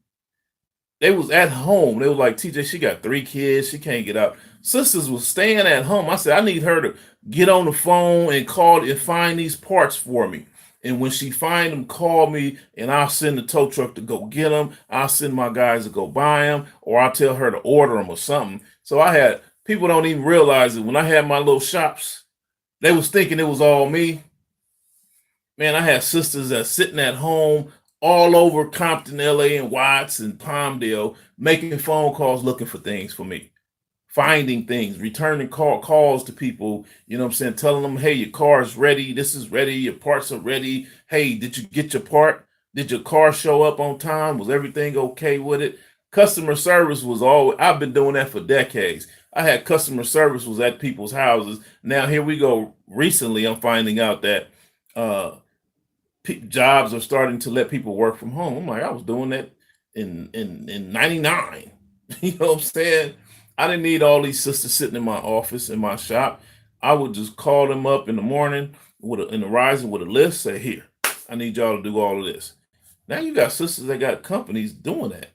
They was at home. They were like, TJ, she got 3 kids. She can't get out. Sisters was staying at home. I said, I need her to get on the phone and call and find these parts for me. And when she find them, call me and I'll send the tow truck to go get them. I'll send my guys to go buy them, or I'll tell her to order them or something. So I had people don't even realize it. When I had my little shops, they was thinking it was all me. Man, I had sisters that sitting at home all over Compton, LA, and Watts and Palmdale, making phone calls looking for things for me, finding things, returning calls to people, you know what I'm saying, telling them, hey, your car is ready, this is ready, your parts are ready. Hey, did you get your part? Did your car show up on time? Was everything okay with it? Customer service was always, I've been doing that for decades. I had customer service was at people's houses. Now here we go. Recently, I'm finding out that jobs are starting to let people work from home. I'm like, I was doing that in 99. You know what I'm saying? I didn't need all these sisters sitting in my office, in my shop. I would just call them up in the morning in the rising with a list, say, here, I need y'all to do all of this. Now you got sisters that got companies doing that,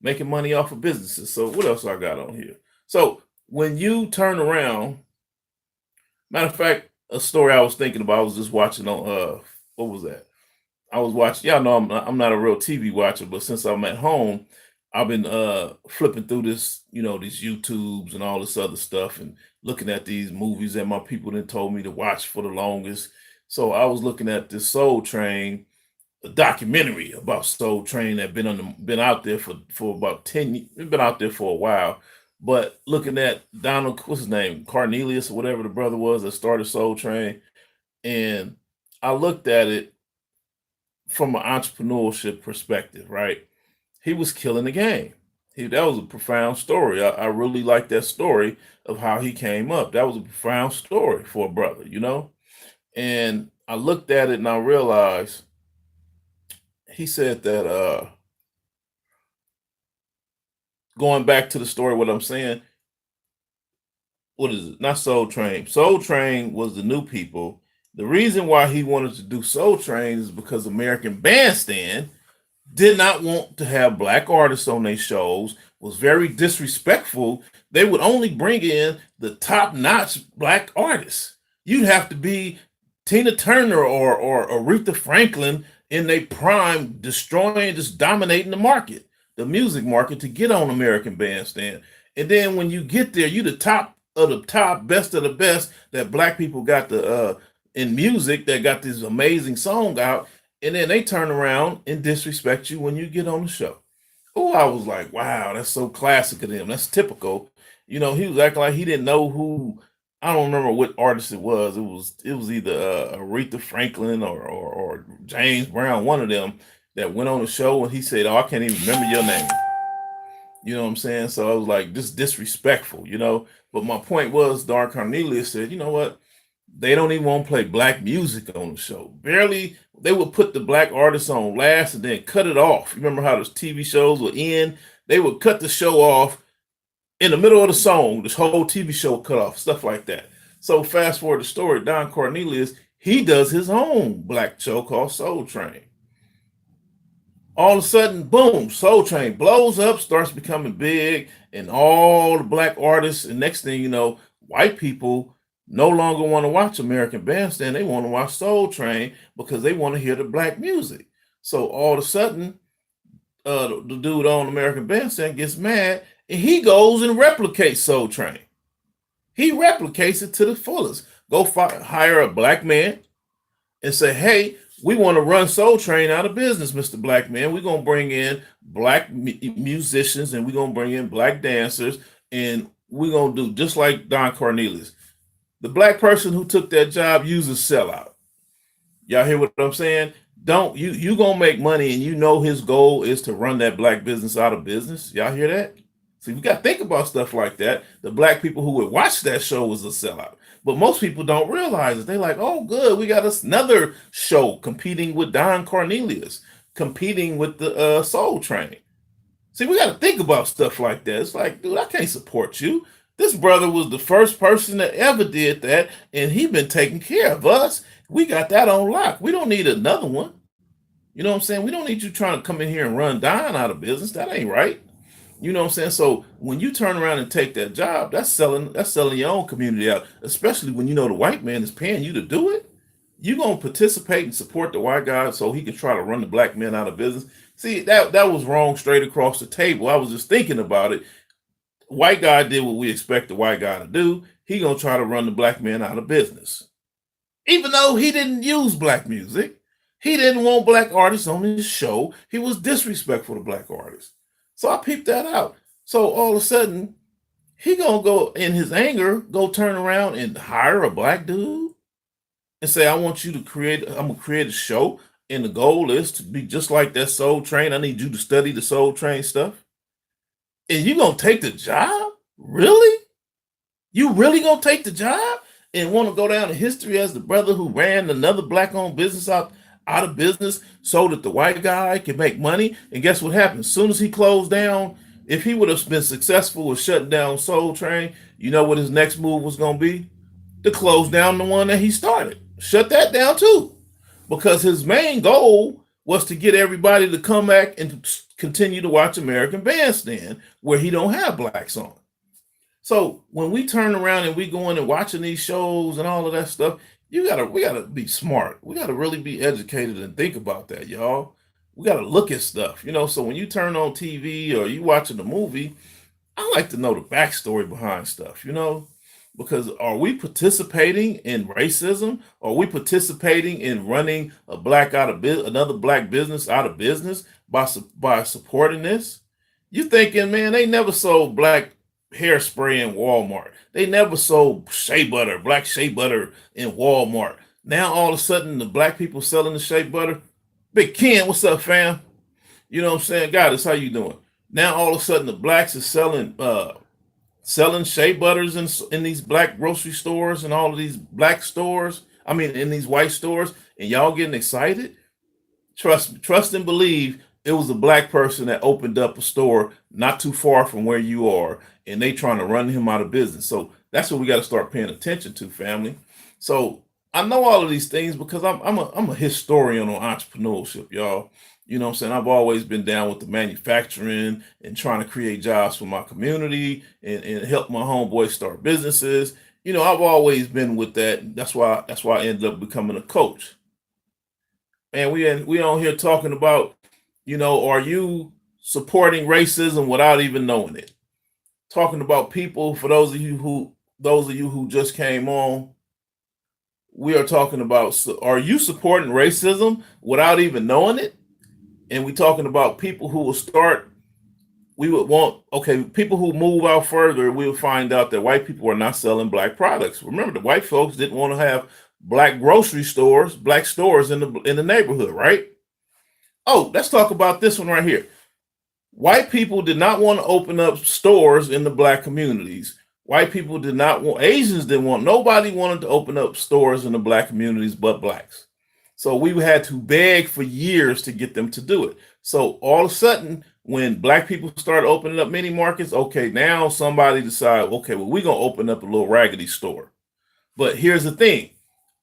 making money off of businesses. So what else I got on here? So when you turn around, matter of fact, a story I was thinking about, I was just watching on what was that? I was watching, y'all know I'm not a real TV watcher, but since I'm at home, I've been flipping through this, you know, these YouTubes and all this other stuff and looking at these movies that my people then told me to watch for the longest. So I was looking at this Soul Train, a documentary about Soul Train that been out there for about 10 years. It's been out there for a while. But looking at Donald, what's his name, Cornelius or whatever the brother was that started Soul Train, and I looked at it from an entrepreneurship perspective, right? He was killing the game. That was a profound story. I really like that story of how he came up. That was a profound story for a brother, you know? And I looked at it and I realized he said that going back to the story, what I'm saying, what is it? Not Soul Train. Soul Train was the New People. The reason why he wanted to do Soul Train is because American Bandstand did not want to have black artists on their shows, was very disrespectful. They would only bring in the top-notch black artists. You'd have to be Tina Turner or Aretha Franklin in their prime, destroying, just dominating the market, the music market, to get on American Bandstand. And then when you get there, you the top of the top, best of the best that black people got the in music that got this amazing song out, and then they turn around and disrespect you when you get on the show. Oh, I was like, wow, that's so classic of them. That's typical. You know, he was acting like he didn't know who. I don't remember what artist it was. It was either Aretha Franklin or James Brown, one of them that went on the show, and he said, "Oh, I can't even remember your name." You know what I'm saying? So I was like, just disrespectful, you know. But my point was, Don Cornelius said, you know what? They don't even want to play black music on the show. Barely, they would put the black artists on last and then cut it off. You remember how those TV shows would end? They would cut the show off in the middle of the song. This whole TV show cut off, stuff like that. So fast forward the story, Don Cornelius, he does his own black show called Soul Train. All of a sudden, boom, Soul Train blows up, starts becoming big, and all the black artists, and next thing you know, white people no longer want to watch American Bandstand. They want to watch Soul Train because they want to hear the black music. So all of a sudden, the dude on American Bandstand gets mad, and he goes and replicates Soul Train. He replicates it to the fullest. Go hire a black man and say, hey, We want to run Soul Train out of business, Mr. Black Man. We're gonna bring in black musicians and we're gonna bring in black dancers, and we're gonna do just like Don Cornelius. The black person who took that job uses sellout. Y'all hear what I'm saying? Don't you gonna make money and you know his goal is to run that black business out of business. Y'all hear that? See, we got to think about stuff like that. The black people who would watch that show was a sellout. But most people don't realize it. They're like, oh, good, we got another show competing with Don Cornelius, competing with the Soul Train. See, we got to think about stuff like that. It's like, dude, I can't support you. This brother was the first person that ever did that, and he been taking care of us. We got that on lock. We don't need another one. You know what I'm saying? We don't need you trying to come in here and run Don out of business. That ain't right. You know what I'm saying? So when you turn around and take that job, that's selling your own community out, especially when you know the white man is paying you to do it. You gonna participate and support the white guy so he can try to run the black men out of business. See, that was wrong straight across the table. I was just thinking about it. White guy did what we expect the white guy to do. He gonna try to run the black man out of business. Even though he didn't use black music, he didn't want black artists on his show. He was disrespectful to black artists. So I peeped that out. So all of a sudden, he gonna go in his anger, go turn around and hire a black dude and say, I want you to I'm gonna create a show, and the goal is to be just like that Soul Train. I need you to study the Soul Train stuff. And you gonna take the job? Really? You really gonna take the job and want to go down in history as the brother who ran another black-owned business out of business so that the white guy can make money? And guess what happened? As soon as he closed down, if he would have been successful with shutting down Soul Train, you know what his next move was going to be? To close down the one that he started. Shut that down too. Because his main goal was to get everybody to come back and continue to watch American Bandstand, where he don't have blacks on. So when we turn around and we go in and watching these shows and all of that stuff, we gotta be smart. We gotta really be educated and think about that, y'all. We gotta look at stuff, you know. So when you turn on TV or you watching a movie, I like to know the backstory behind stuff, you know, because are we participating in racism? Are we participating in running another black business out of business by supporting this? You thinking, man, they never sold black hairspray in Walmart. They never sold black shea butter in Walmart. Now all of a sudden the black people selling the shea butter. Big Ken, what's up, fam? You know what I'm saying? Goddess, how you doing? Now all of a sudden the blacks are selling shea butters in these black grocery stores and all of these black stores. I mean, in these white stores, and y'all getting excited. Trust and believe it was a black person that opened up a store not too far from where you are, and they trying to run him out of business. So that's what we got to start paying attention to, family. So I know all of these things because I'm a historian on entrepreneurship, y'all. You know what I'm saying? I've always been down with the manufacturing and trying to create jobs for my community and help my homeboys start businesses. You know, I've always been with that. That's why I ended up becoming a coach. And we on here talking about, you know, are you supporting racism without even knowing it? Talking about people, for those of you who just came on, we are talking about, are you supporting racism without even knowing it? And we talking about people who will people who move out further, we'll find out that white people are not selling black products. Remember, the white folks didn't want to have black grocery stores, black stores in the neighborhood, right? Oh, let's talk about this one right here. White people did not want to open up stores in the black communities. White people did not want, Asians didn't want, nobody wanted to open up stores in the black communities but blacks. So we had to beg for years to get them to do it. So all of a sudden, when black people started opening up mini markets, okay, now somebody decided, okay, well, we're going to open up a little raggedy store. But here's the thing.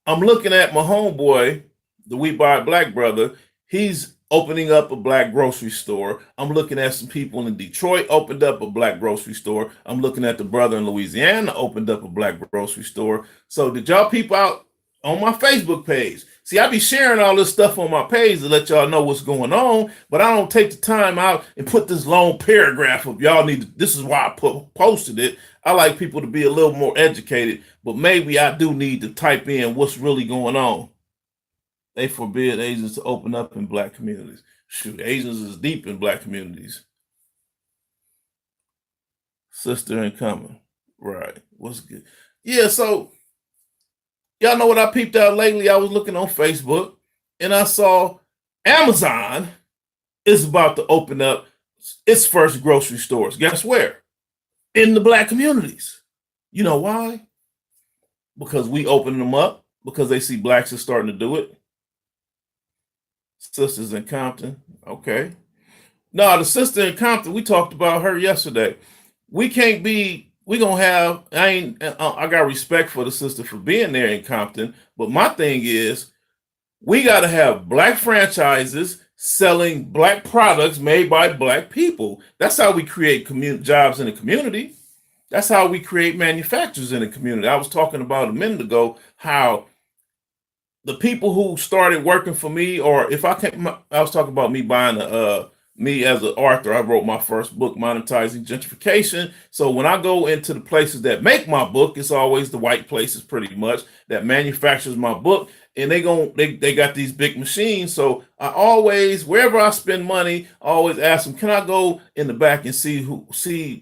I'm looking at my homeboy, the We Buy Black brother. He's opening up a black grocery store. I'm looking at some people in Detroit opened up a black grocery store. I'm looking at the brother in Louisiana opened up a black grocery store. So did y'all people out on my Facebook page? See, I be sharing all this stuff on my page to let y'all know what's going on, but I don't take the time out and put this long paragraph of y'all need to, this is why I posted it. I like people to be a little more educated, but maybe I do need to type in what's really going on. they forbid Asians to open up in black communities. Shoot, Asians is deep in black communities. Sister incoming. Right. What's good? Yeah, so y'all know what I peeped out lately? I was looking on Facebook and I saw Amazon is about to open up its first grocery stores. Guess where? In the black communities. You know why? Because we open them up, because they see blacks are starting to do it. Sisters in Compton. Okay. No, the sister in Compton, we talked about her yesterday. We can't be, we gonna have, I got respect for the sister for being there in Compton, but my thing is, we got to have black franchises selling black products made by black people. That's how we create jobs in the community. That's how we create manufacturers in the community. I was talking about a minute ago how the people who started working for me, or if I can't, I was talking about me buying me as an author. I wrote my first book, Monetizing Gentrification. So when I go into the places that make my book, it's always the white places pretty much that manufactures my book. And they got these big machines. So I always, wherever I spend money, I always ask them, can I go in the back and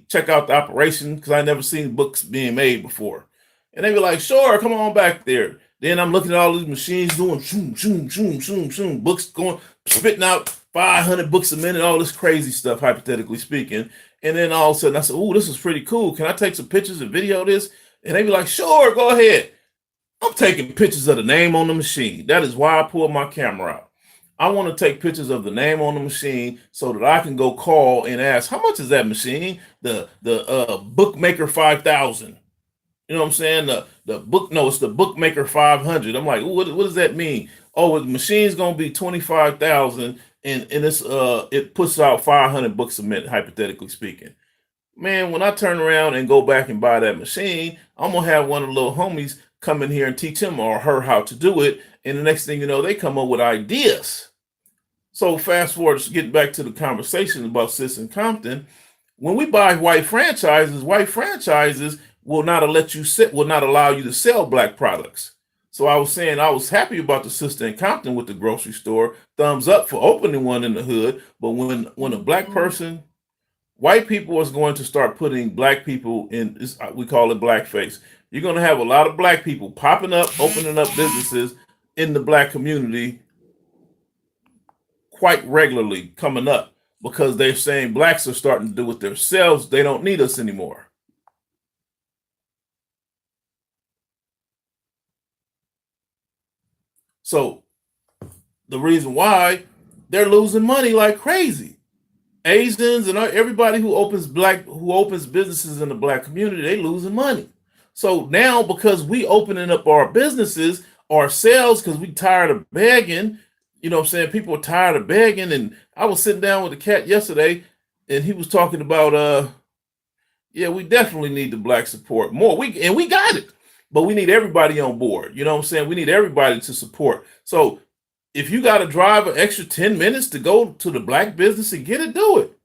check out the operation? Because I never seen books being made before. And they be like, sure, come on back there. Then I'm looking at all these machines doing shoom, shoom, shoom, shoom, shoom, books going, spitting out 500 books a minute, all this crazy stuff, hypothetically speaking. And then all of a sudden I said, oh, this is pretty cool. Can I take some pictures and video this? And they be like, sure, go ahead. I'm taking pictures of the name on the machine. That is why I pulled my camera out. I want to take pictures of the name on the machine so that I can go call and ask, how much is that machine? The Bookmaker 5000. You know what I'm saying? It's the Bookmaker 500. I'm like, what does that mean? Oh, the machine's gonna be 25,000, and it puts out 500 books a minute, hypothetically speaking. Man, when I turn around and go back and buy that machine, I'm gonna have one of the little homies come in here and teach him or her how to do it. And the next thing you know, they come up with ideas. So fast forward, to get back to the conversation about Sis and Compton. When we buy white franchises will not allow you to sell black products. So I was saying I was happy about the sister in Compton with the grocery store. Thumbs up for opening one in the hood. But when a black person, white people is going to start putting black people in, we call it blackface. You're going to have a lot of black people popping up, opening up businesses in the black community quite regularly coming up because they're saying blacks are starting to do it themselves. They don't need us anymore. So the reason why they're losing money like crazy. Asians and everybody who opens businesses in the black community, they losing money. So now because we opening up our businesses ourselves because we tired of begging, you know what I'm saying? People are tired of begging. And I was sitting down with the cat yesterday and he was talking about yeah, we definitely need the black support more. We got it, but we need everybody on board. You know what I'm saying? We need everybody to support. So if you got to drive an extra 10 minutes to go to the black business and get it, do it.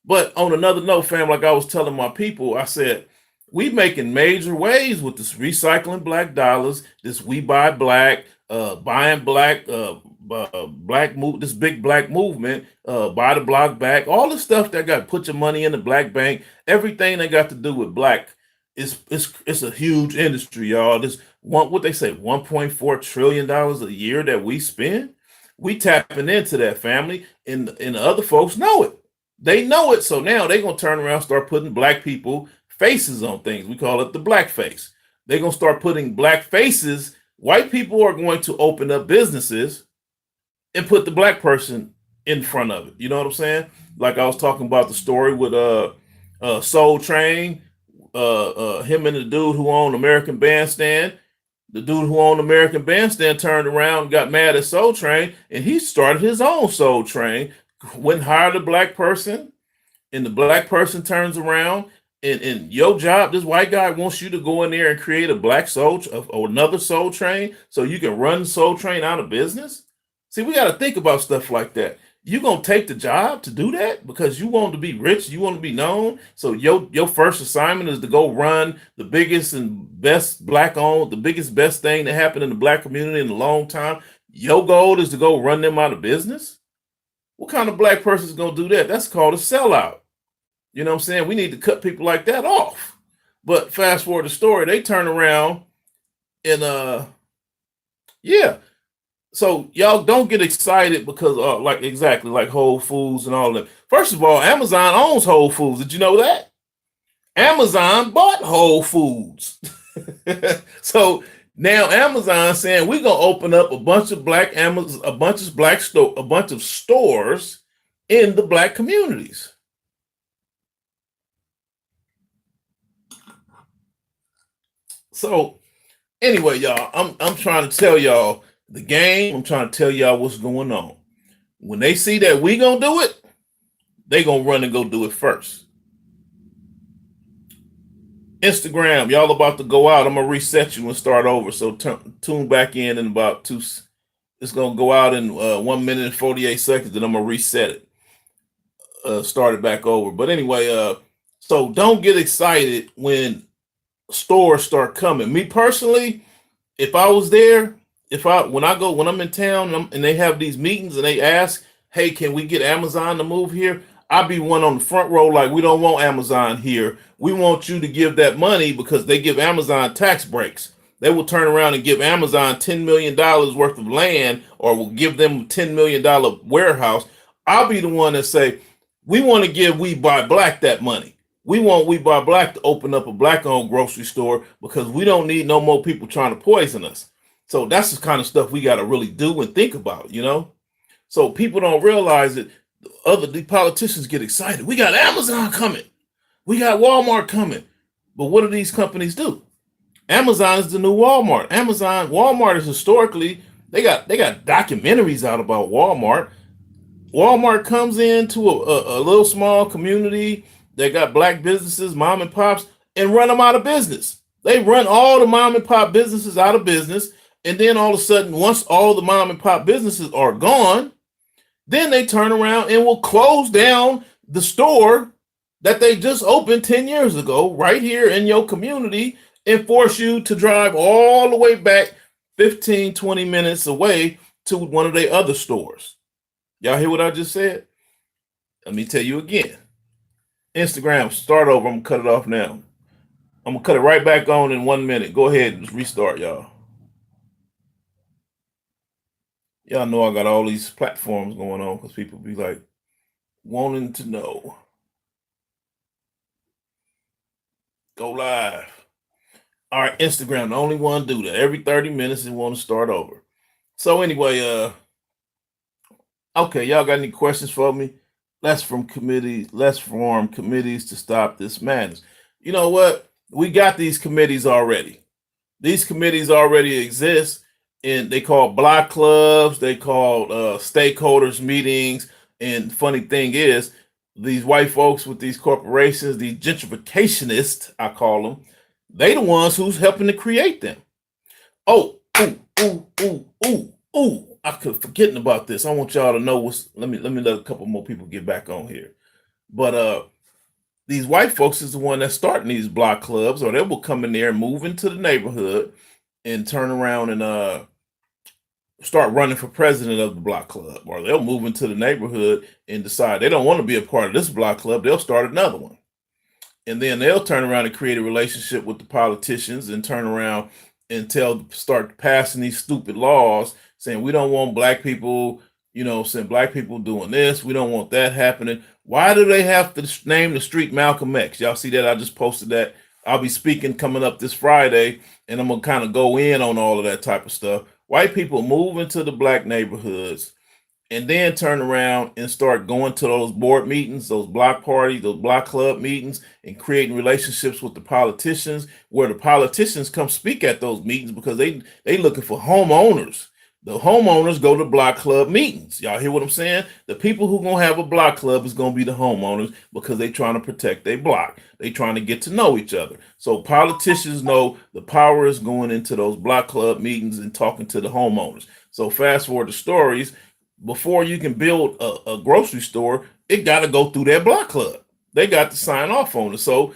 But on another note, fam, like I was telling my people, I said, we making major waves with this recycling black dollars, this we buy black, buying black, this big black movement, buy the block back, all the stuff that got put your money in the black bank, everything that got to do with black, it's a huge industry, y'all. This what they say, $1.4 trillion a year that we spend. We tapping into that, family, and the other folks know it. They know it, so now they're gonna turn around and start putting black people faces on things. We call it the black face. They're gonna start putting black faces. White people are going to open up businesses and put the black person in front of it. You know what I'm saying? Like I was talking about the story with Soul Train, him and the dude who owned American Bandstand. The dude who owned American Bandstand turned around and got mad at Soul Train, and he started his own Soul Train, went and hired a black person, and the black person turns around, and your job, this white guy wants you to go in there and create a black soul or another Soul Train so you can run Soul Train out of business. See, we got to think about stuff like that. You gonna take the job to do that because you want to be rich, you want to be known. So your first assignment is to go run the biggest and best black owned, the biggest best thing that happened in the black community in a long time. Your goal is to go run them out of business? What kind of black person is going to do that? That's called a sellout. You know what I'm saying? We need to cut people like that off. But fast forward the story, they turn around and yeah. So y'all don't get excited because like exactly like Whole Foods and all that. First of all, Amazon owns Whole Foods. Did you know that? Amazon bought Whole Foods. So now Amazon saying we're gonna open up a bunch of a bunch of stores in the black communities. So anyway, y'all, I'm trying to tell y'all the game. I'm trying to tell y'all what's going on. When they see that we gonna do it, they gonna run and go do it first. Instagram, y'all about to go out. I'm gonna reset you and start over. So tune back in about two. It's gonna go out in 1 minute and 48 seconds. Then I'm gonna reset it. Start it back over. But anyway, so don't get excited when stores start coming. Me personally, if I was there, when I'm in town and they have these meetings and they ask, hey, can we get Amazon to move here? I'd be one on the front row like, we don't want Amazon here. We want you to give that money because they give Amazon tax breaks. They will turn around and give Amazon $10 million worth of land or will give them $10 million warehouse. I'll be the one that say, we want to give We Buy Black that money. We want We Buy Black to open up a black-owned grocery store because we don't need no more people trying to poison us. So that's the kind of stuff we got to really do and think about, you know? So people don't realize that the politicians get excited. We got Amazon coming. We got Walmart coming. But what do these companies do? Amazon is the new Walmart. Walmart is historically, they got documentaries out about Walmart. Walmart comes into a little small community that got black businesses, mom and pops, and run them out of business. They run all the mom and pop businesses out of business. And then all of a sudden, once all the mom and pop businesses are gone, then they turn around and will close down the store that they just opened 10 years ago right here in your community and force you to drive all the way back 15, 20 minutes away to one of their other stores. Y'all hear what I just said? Let me tell you again. Instagram, start over. I'm going to cut it off now. I'm going to cut it right back on in 1 minute. Go ahead and restart, y'all. Y'all know I got all these platforms going on because people be like wanting to know. Go live. All right, Instagram, the only one do that. Every 30 minutes they want to start over. So anyway, okay, y'all got any questions for me? Let's form committees to stop this madness. You know what? We got these committees already. These committees already exist. And they call block clubs, they call stakeholders meetings. And funny thing is, these white folks with these corporations, these gentrificationists, I call them, they the ones who's helping to create them. Oh, I could forgetting about this. I want y'all to know let me let a couple more people get back on here. But these white folks is the one that's starting these block clubs, or they will come in there and move into the neighborhood and turn around and start running for president of the block club, or they'll move into the neighborhood and decide they don't want to be a part of this block club. They'll start another one. And then they'll turn around and create a relationship with the politicians and turn around and start passing these stupid laws saying we don't want black people, saying black people doing this. We don't want that happening. Why do they have to name the street Malcolm X? Y'all see that? I just posted that. I'll be speaking coming up this Friday, and I'm going to kind of go in on all of that type of stuff. White people move into the black neighborhoods and then turn around and start going to those board meetings, those block parties, those block club meetings, and creating relationships with the politicians, where the politicians come speak at those meetings because they looking for homeowners. The homeowners go to block club meetings. Y'all hear what I'm saying? The people who gonna have a block club is gonna be the homeowners because they trying to protect their block. They trying to get to know each other. So politicians know the power is going into those block club meetings and talking to the homeowners. So fast forward the stories, before you can build a grocery store, it got to go through that block club. They got to sign off on it. So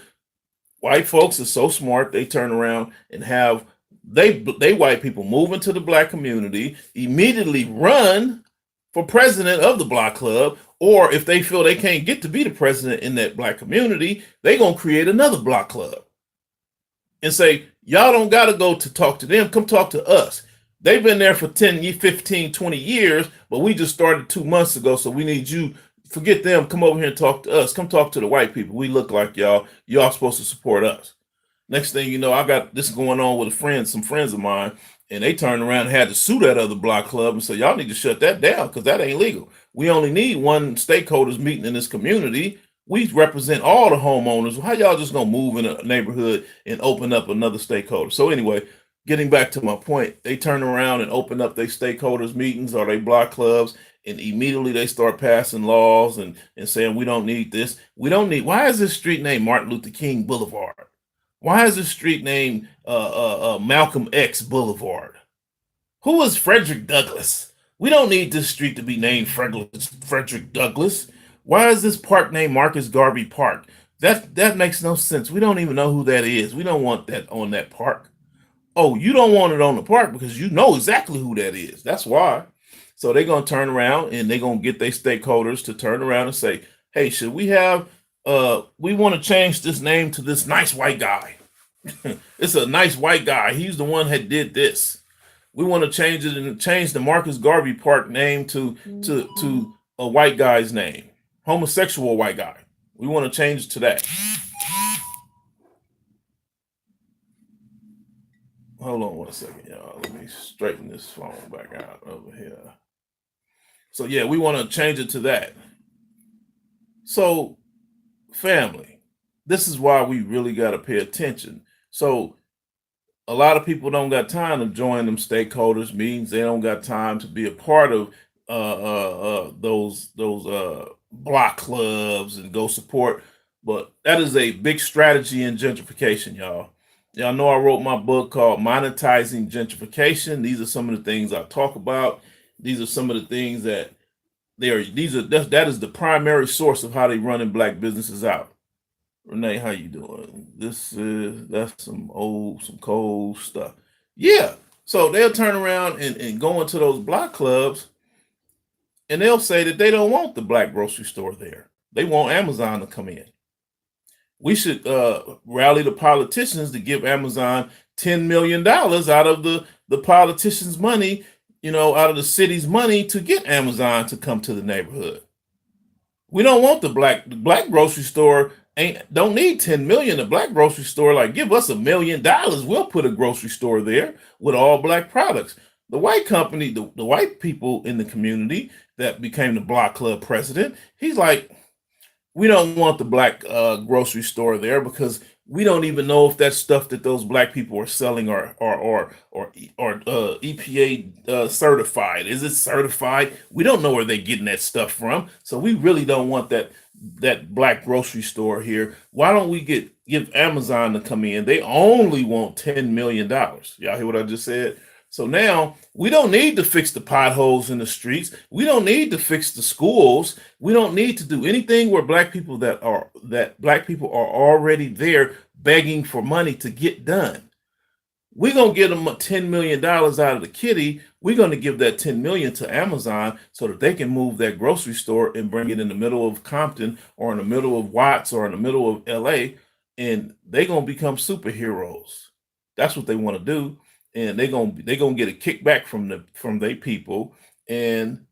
white folks are so smart, they turn around and have They white people move into the black community, immediately run for president of the block club, or if they feel they can't get to be the president in that black community, they gonna create another block club and say, y'all don't gotta go to talk to them, come talk to us. They've been there for 10, 15, 20 years, but we just started 2 months ago, so we need you, forget them, come over here and talk to us. Come talk to the white people. We look like y'all. Y'all supposed to support us. Next thing you know, I got this going on with a friend, some friends of mine, and they turned around and had to sue that other block club and say, y'all need to shut that down because that ain't legal. We only need one stakeholders meeting in this community. We represent all the homeowners. How y'all just gonna move in a neighborhood and open up another stakeholder? So anyway, getting back to my point, they turn around and open up their stakeholders meetings or they block clubs, and immediately they start passing laws and saying we don't need this. We don't need. Why is this street named Martin Luther King Boulevard? Why is this street named Malcolm X Boulevard? Who is Frederick Douglass? We don't need this street to be named Frederick Douglass. Why is this park named Marcus Garvey Park? That makes no sense. We don't even know who that is. We don't want that on that park. Oh, you don't want it on the park because you know exactly who that is. That's why. So they're going to turn around and they're going to get their stakeholders to turn around and say, hey, should we have, we want to change this name to this nice white guy. It's a nice white guy. He's the one that did this. We want to change it and change the Marcus Garvey Park name to a white guy's name, homosexual white guy. We want to change it to that. Hold on 1 second, y'all. Let me straighten this phone back out over here. So yeah, we want to change it to that. So family, this is why we really got to pay attention. So a lot of people don't got time to join them stakeholders meetings. They don't got time to be a part of those block clubs and go support. But that is a big strategy in gentrification, y'all. Y'all know I wrote my book called Monetizing Gentrification. These are some of the things I talk about. These are some of the things that that is the primary source of how they running black businesses out. Renee, how you doing? That's some cold stuff. Yeah. So they'll turn around and go into those block clubs and they'll say that they don't want the black grocery store there. They want Amazon to come in. We should rally the politicians to give Amazon $10 million out of the politicians' money, out of the city's money to get Amazon to come to the neighborhood. We don't want the black grocery store don't need 10 million. The black grocery store, like, give us $1 million. We'll put a grocery store there with all black products. The white company, the white people in the community that became the block club president, he's like, we don't want the black grocery store there because we don't even know if that stuff that those black people are selling are EPA certified. Is it certified? We don't know where they're getting that stuff from. So we really don't want that black grocery store here. Why don't we give Amazon to come in? They only want $10 million. Y'all hear what I just said? So now we don't need to fix the potholes in the streets. We don't need to fix the schools. We don't need to do anything where black people are already there begging for money to get done. We're going to get them $10 million out of the kitty. We're going to give that $10 million to Amazon so that they can move that grocery store and bring it in the middle of Compton or in the middle of Watts or in the middle of LA. And they're going to become superheroes. That's what they want to do. And they're gonna get a kickback from their people, and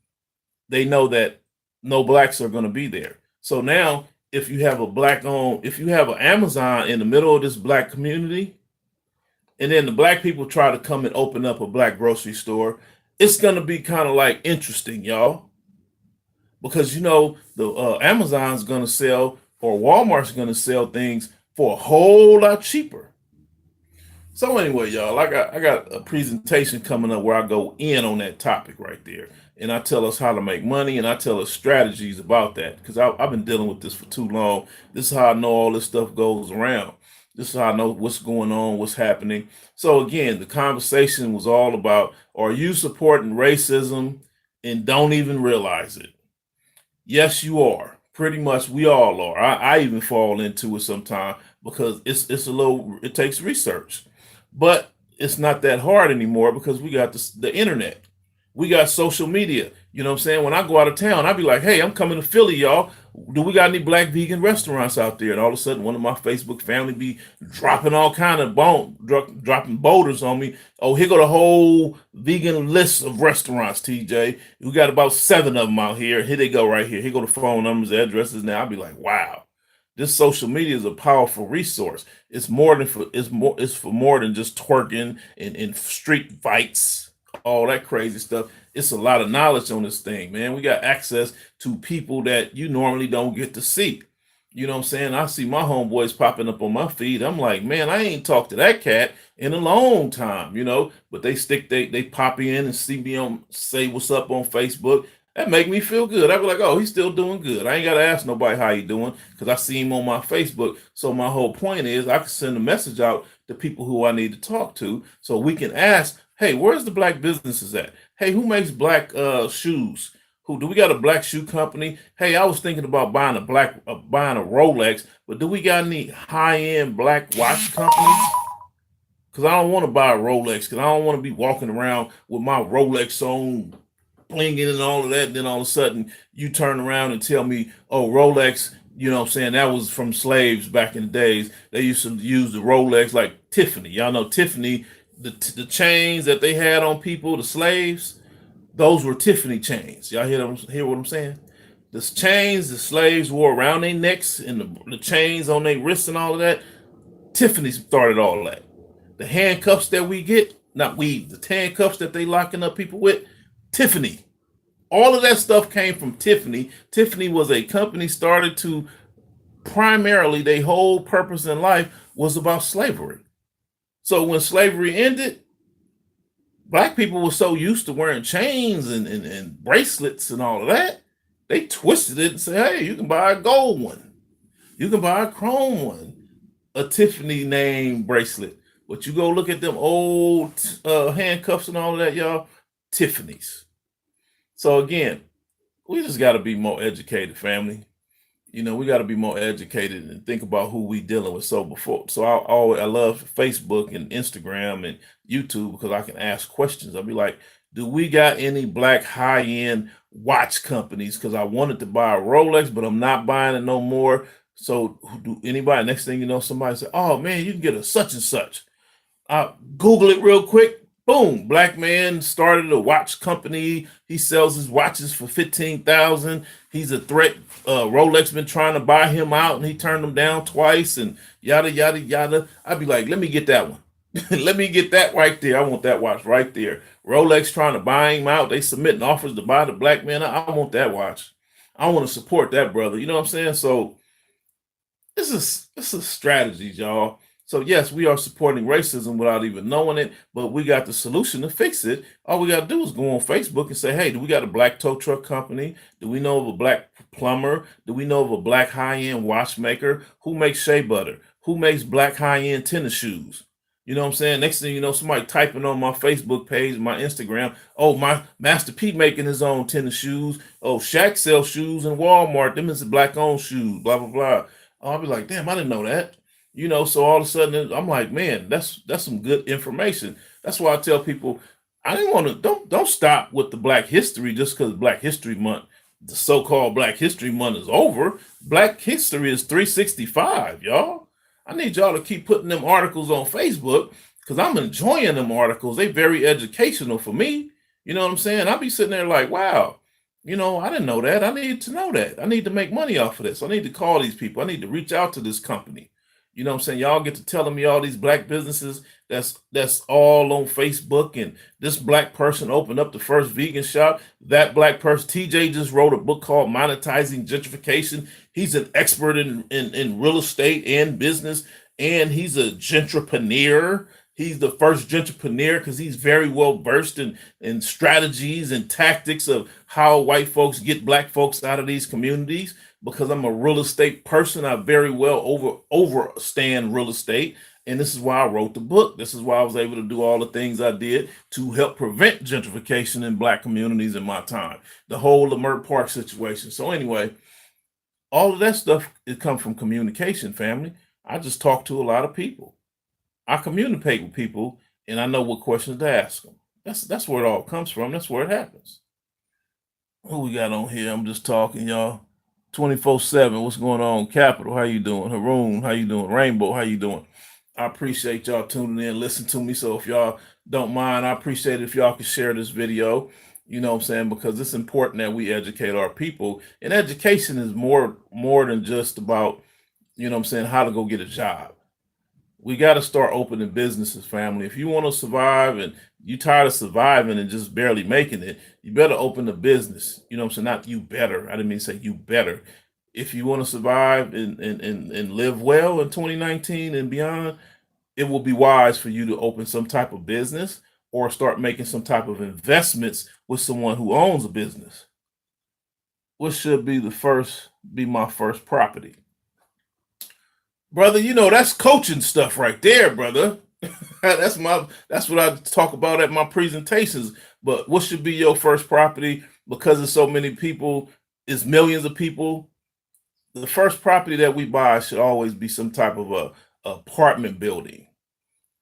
they know that no blacks are gonna be there. So now, if you have an Amazon in the middle of this black community, and then the black people try to come and open up a black grocery store, it's gonna be kind of like interesting, y'all, because the Amazon's gonna sell or Walmart's gonna sell things for a whole lot cheaper. So anyway, y'all, I got a presentation coming up where I go in on that topic right there. And I tell us how to make money and I tell us strategies about that because I've been dealing with this for too long. This is how I know all this stuff goes around. This is how I know what's going on, what's happening. So again, the conversation was all about, are you supporting racism and don't even realize it? Yes, you are. Pretty much we all are. I even fall into it sometimes because it takes research. But it's not that hard anymore because we got the internet. We got social media. You know what I'm saying? When I go out of town, I'll be like, hey, I'm coming to Philly, y'all. Do we got any black vegan restaurants out there? And all of a sudden, one of my Facebook family be dropping all kind of dropping boulders on me. Oh, here go the whole vegan list of restaurants, TJ. We got about 7 of them out here. Here they go right here. Here go the phone numbers, addresses. Now I'll be like, wow, this social media is a powerful resource. It's for more than just twerking and street fights, all that crazy stuff. It's a lot of knowledge on this thing, man. We got access to people that you normally don't get to see. You know what I'm saying? I see my homeboys popping up on my feed. I'm like, man, I ain't talked to that cat in a long time, but they pop in and see me on say what's up on Facebook. That make me feel good. I be like, oh, he's still doing good. I ain't gotta ask nobody how he doing because I see him on my Facebook. So my whole point is I can send a message out to people who I need to talk to so we can ask, hey, where's the black businesses at? Hey, who makes black shoes? Who do we got a black shoe company? Hey, I was thinking about buying a Rolex, but do we got any high-end black watch companies? Because I don't want to buy a Rolex because I don't want to be walking around with my Rolex on blinging and all of that. And then all of a sudden you turn around and tell me, oh, Rolex, you know what I'm saying? That was from slaves back in the days. They used to use the Rolex like Tiffany. Y'all know Tiffany, the chains that they had on people, the slaves, those were Tiffany chains. Y'all hear what I'm saying? The chains the slaves wore around their necks and the chains on their wrists and all of that, Tiffany started all that. The handcuffs that we get, the handcuffs that they locking up people with, Tiffany. All of that stuff came from Tiffany. Tiffany was a company started to primarily, their whole purpose in life was about slavery. So when slavery ended, black people were so used to wearing chains and bracelets and all of that, they twisted it and said, hey, you can buy a gold one. You can buy a chrome one, a Tiffany name bracelet. But you go look at them old handcuffs and all of that, y'all, Tiffany's. So again, we just got to be more educated, family. We got to be more educated and think about who we dealing with. So I love Facebook and Instagram and YouTube because I can ask questions. I'll be like, do we got any black high-end watch companies? Because I wanted to buy a Rolex, but I'm not buying it no more. So do anybody, next thing you know, somebody say, oh man, you can get a such and such. Google it real quick. Boom, black man started a watch company. He sells his watches for $15,000. He's a threat. Rolex been trying to buy him out, and he turned them down twice, and yada yada yada. I'd be like, let me get that one. Let me get that right there. I want that watch right there. Rolex trying to buy him out. They submitting offers to buy the black man. I want that watch. I want to support that brother. You know what I'm saying? So this is strategies, y'all. So yes, we are supporting racism without even knowing it, but we got the solution to fix it. All we got to do is go on Facebook and say, hey, do we got a black tow truck company? Do we know of a black plumber? Do we know of a black high-end watchmaker? Who makes shea butter? Who makes black high-end tennis shoes? You know what I'm saying? Next thing you know, somebody typing on my Facebook page, my Instagram, oh, my Master P making his own tennis shoes. Oh, Shaq sells shoes in Walmart. Them is black-owned shoes, blah, blah, blah. I'll be like, damn, I didn't know that. So all of a sudden I'm like, man, that's some good information. That's why I tell people, I didn't want to, don't stop with the Black History just because Black History Month, the so-called Black History Month is over. Black History is 365, y'all. I need y'all to keep putting them articles on Facebook because I'm enjoying them articles. They very educational for me. You know what I'm saying? I'll be sitting there like, wow, I didn't know that. I need to know that. I need to make money off of this. I need to call these people. I need to reach out to this company. You know what I'm saying? Y'all get to telling me all these black businesses that's all on Facebook, and this black person opened up the first vegan shop. That black person, TJ, just wrote a book called Monetizing Gentrification. He's an expert in real estate and business, and he's a gentrepreneur. He's the first gentrepreneur because he's very well versed in strategies and tactics of how white folks get black folks out of these communities. Because I'm a real estate person, I very well overstand real estate. And this is why I wrote the book. This is why I was able to do all the things I did to help prevent gentrification in black communities in my time. The whole Leimert Park situation. So anyway, all of that stuff, it comes from communication, family. I just talk to a lot of people. I communicate with people and I know what questions to ask them. That's where it all comes from. That's where it happens. Who we got on here? I'm just talking, y'all. 24/7. What's going on? Capital, how you doing? Haroon, how you doing? Rainbow, how you doing? I appreciate y'all tuning in, listen to me. So if y'all don't mind, I appreciate it if y'all can share this video. You know what I'm saying? Because it's important that we educate our people. And education is more than just about, you know what I'm saying, how to go get a job. We got to start opening businesses, family. If you want to survive and you tired of surviving and just barely making it, you better open a business. You know what I'm saying? Not you better. I didn't mean to say you better. If you want to survive and live well in 2019 and beyond, it will be wise for you to open some type of business or start making some type of investments with someone who owns a business. What should be my first property? Brother, you know that's coaching stuff right there, brother. That's what I talk about at my presentations. But what should be your first property? Because of so many people, is millions of people. The first property that we buy should always be some type of a apartment building,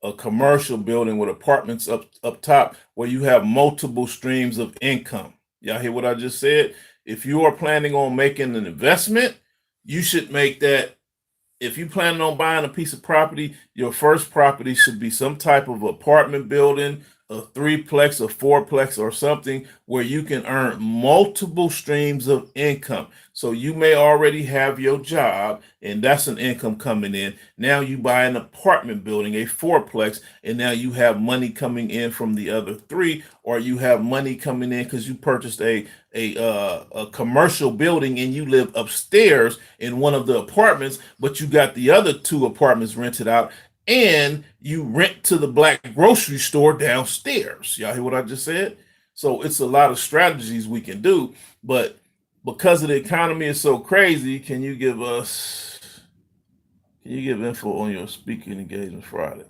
a commercial building with apartments up top where you have multiple streams of income. Y'all hear what I just said? If you are planning on making an investment, you should make that. If you planning on buying a piece of property, your first property should be some type of apartment building, a threeplex, a fourplex, or something where you can earn multiple streams of income. So you may already have your job, and that's an income coming in. Now you buy an apartment building, a fourplex, and now you have money coming in from the other three, or you have money coming in because you purchased a commercial building and you live upstairs in one of the apartments, but you got the other two apartments rented out, and you rent to the black grocery store downstairs. Y'all hear what I just said? So it's a lot of strategies we can do, but because of the economy is so crazy, can you give info on your speaking engagement Friday?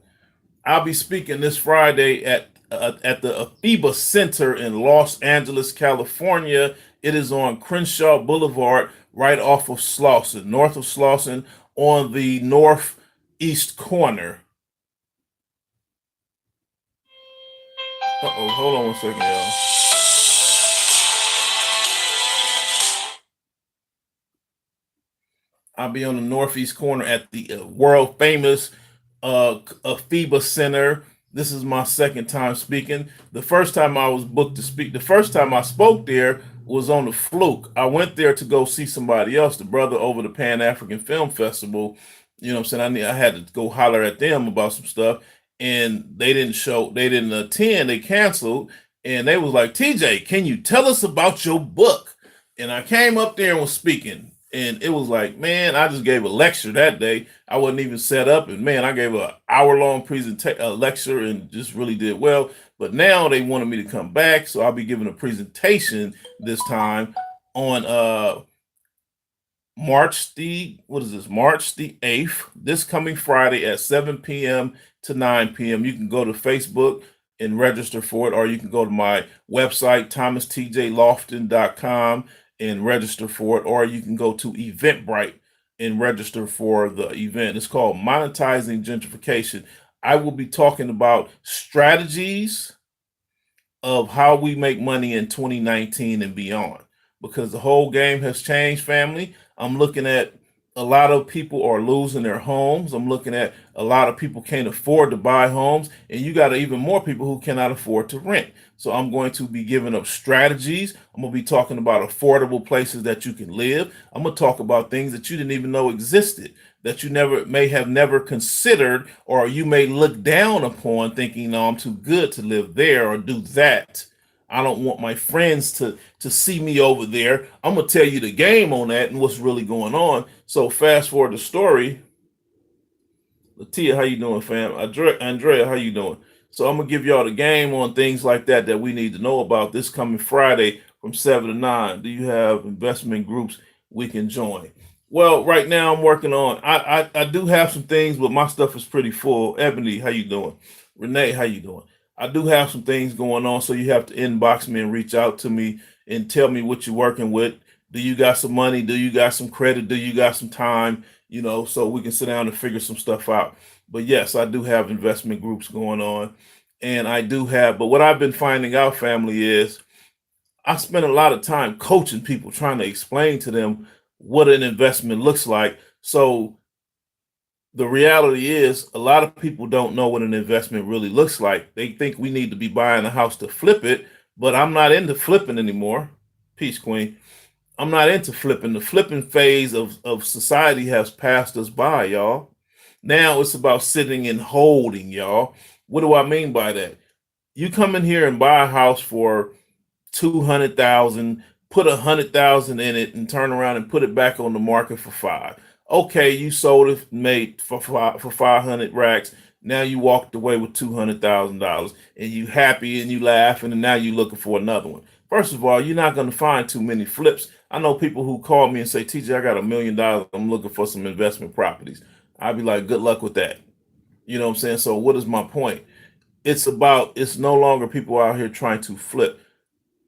I'll be speaking this Friday at the Afiba Center in Los Angeles, California. It is on Crenshaw Boulevard, right off of Slauson, north of Slauson, on the northeast corner. Uh-oh, hold on one second, y'all. I'll be on the northeast corner at the world famous Afiba Center. This is my second time speaking. The first time I was booked to speak, the first time I spoke there was on the fluke. I went there to go see somebody else, the brother over the Pan African Film Festival. You know what I'm saying? I had to go holler at them about some stuff, and they didn't attend, they canceled, and they was like, TJ, can you tell us about your book? And I came up there and was speaking. And it was like, man, I just gave a lecture that day. I wasn't even set up, and man, I gave an hour-long presentation, lecture, and just really did well. But now they wanted me to come back, so I'll be giving a presentation this time on March the 8th, this coming Friday at 7 p.m. to 9 p.m. You can go to Facebook and register for it, or you can go to my website, thomastjlofton.com, and register for it, or you can go to Eventbrite and register for the event. It's called Monetizing Gentrification. I will be talking about strategies of how we make money in 2019 and beyond, because the whole game has changed, family. I'm looking at a lot of people are losing their homes. I'm looking at a lot of people can't afford to buy homes, and you got even more people who cannot afford to rent. So I'm going to be giving up strategies. I'm going to be talking about affordable places that you can live. I'm going to talk about things that you didn't even know existed, that you may have never considered, or you may look down upon thinking, no, I'm too good to live there or do that. I don't want my friends to see me over there. I'm gonna tell you the game on that and what's really going on. So fast forward the story. Latia, how you doing, fam? Andrea, how you doing? So I'm gonna give y'all the game on things like that we need to know about this coming Friday from 7 to 9. Do you have investment groups we can join? Well, right now I'm working on. I do have some things, but my stuff is pretty full. Ebony, how you doing? Renee, how you doing? I do have some things going on, so you have to inbox me and reach out to me and tell me what you're working with. Do you got some money? Do you got some credit? Do you got some time? You know, so we can sit down and figure some stuff out. But yes, I do have investment groups going on. And I do have, but what I've been finding out, family, is I spend a lot of time coaching people, trying to explain to them what an investment looks like. So the reality is, a lot of people don't know what an investment really looks like. They think we need to be buying a house to flip it, but I'm not into flipping anymore. Peace, Queen. I'm not into flipping. The flipping phase of society has passed us by, y'all. Now it's about sitting and holding, y'all. What do I mean by that? You come in here and buy a house for 200,000, put 100,000 in it, and turn around and put it back on the market for five. Okay, you sold it, made for 500 racks. Now you walked away with $200,000, and you happy and you laughing, and now you looking for another one. First of all, you're not going to find too many flips. I know people who call me and say, "TJ, I got $1 million. I'm looking for some investment properties." I'd be like, "Good luck with that." You know what I'm saying? So, what is my point? It's no longer people out here trying to flip.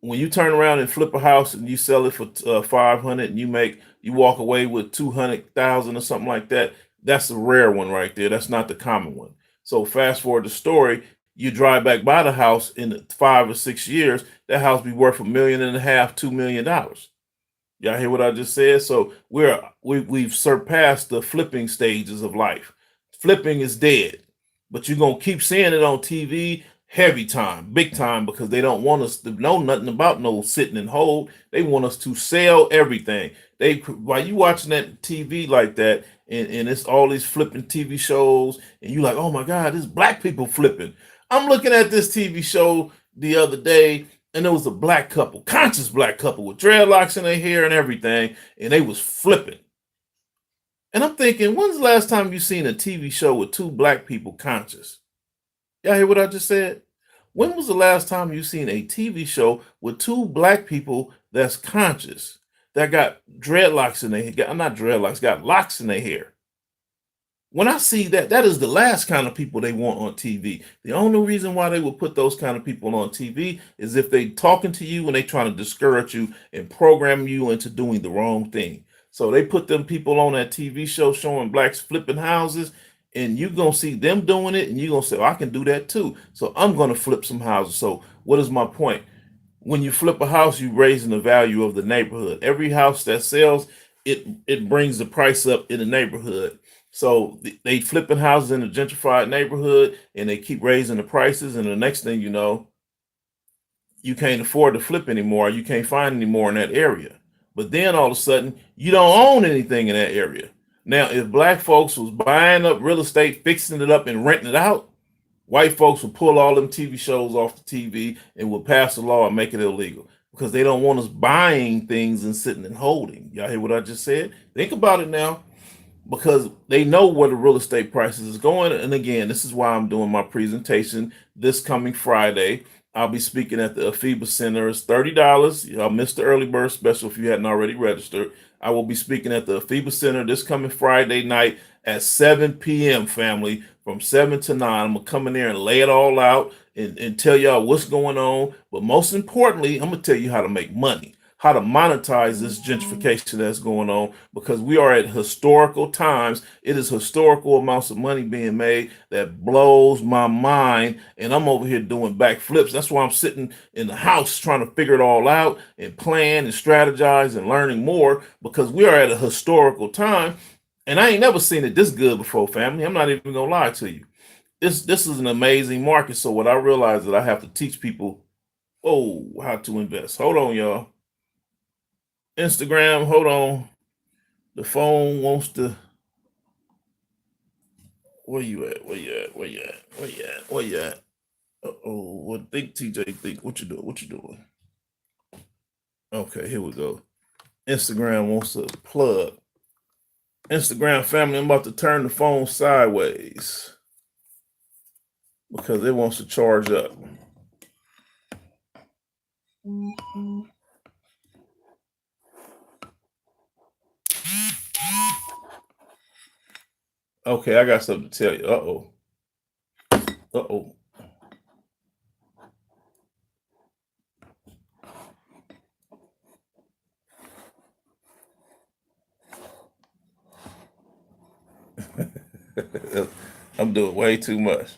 When you turn around and flip a house and you sell it for 500, and you walk away with 200,000 or something like that, that's a rare one right there. That's not the common one. So fast forward the story, you drive back by the house in 5 or 6 years, that house be worth $1.5 million, $2 million. Y'all hear what I just said? So we've surpassed the flipping stages of life. Flipping is dead, but you're gonna keep seeing it on TV, heavy time, big time, because they don't want us to know nothing about no sitting and hold. They want us to sell everything. They while you watching that TV like that, and it's all these flipping TV shows, and you like, oh my God, this black people flipping. I'm looking at this TV show the other day, and there was a black couple, conscious black couple with dreadlocks in their hair and everything, and they was flipping. And I'm thinking, when's the last time you seen a TV show with two black people conscious? Y'all hear what I just said? When was the last time you seen a TV show with two black people that's conscious, that got dreadlocks in their hair, not dreadlocks, got locks in their hair? When I see that, that is the last kind of people they want on TV. The only reason why they would put those kind of people on TV is if they talking to you and they trying to discourage you and program you into doing the wrong thing. So they put them people on that TV show showing blacks flipping houses, and you gonna see them doing it, and you gonna say, oh, I can do that too. So I'm gonna flip some houses. So what is my point? When you flip a house, you raising the value of the neighborhood. Every house that sells, it brings the price up in the neighborhood. So they flipping houses in a gentrified neighborhood, and they keep raising the prices. And the next thing you know, you can't afford to flip anymore. You can't find any more in that area. But then all of a sudden, you don't own anything in that area. Now, if black folks was buying up real estate, fixing it up, and renting it out, white folks will pull all them TV shows off the TV and will pass a law and make it illegal because they don't want us buying things and sitting and holding. Y'all hear what I just said? Think about it now, because they know where the real estate prices is going. And again, this is why I'm doing my presentation this coming Friday. I'll be speaking at the Afiba Center. It's $30. Y'all missed the early bird special if you hadn't already registered. I will be speaking at the Afiba Center this coming Friday night at 7 p.m. family, from 7 to 9. I'm gonna come in there and lay it all out and tell y'all what's going on. But most importantly, I'm gonna tell you how to make money, how to monetize this gentrification that's going on, because we are at historical times. It is historical amounts of money being made that blows my mind. And I'm over here doing backflips. That's why I'm sitting in the house trying to figure it all out and plan and strategize and learning more, because we are at a historical time. And I ain't never seen it this good before, family. I'm not even gonna lie to you. This is an amazing market. So what I realized that I have to teach people, oh, how to invest. Hold on, y'all. Instagram, hold on. The phone wants to. Where you at? Where you at? Where you at? Where you at? Where you at? Oh, what think TJ think? What you doing? What you doing? Okay, here we go. Instagram wants to plug. Instagram family, I'm about to turn the phone sideways because it wants to charge up. Okay, I got something to tell you. Uh-oh. Uh-oh. I'm doing way too much.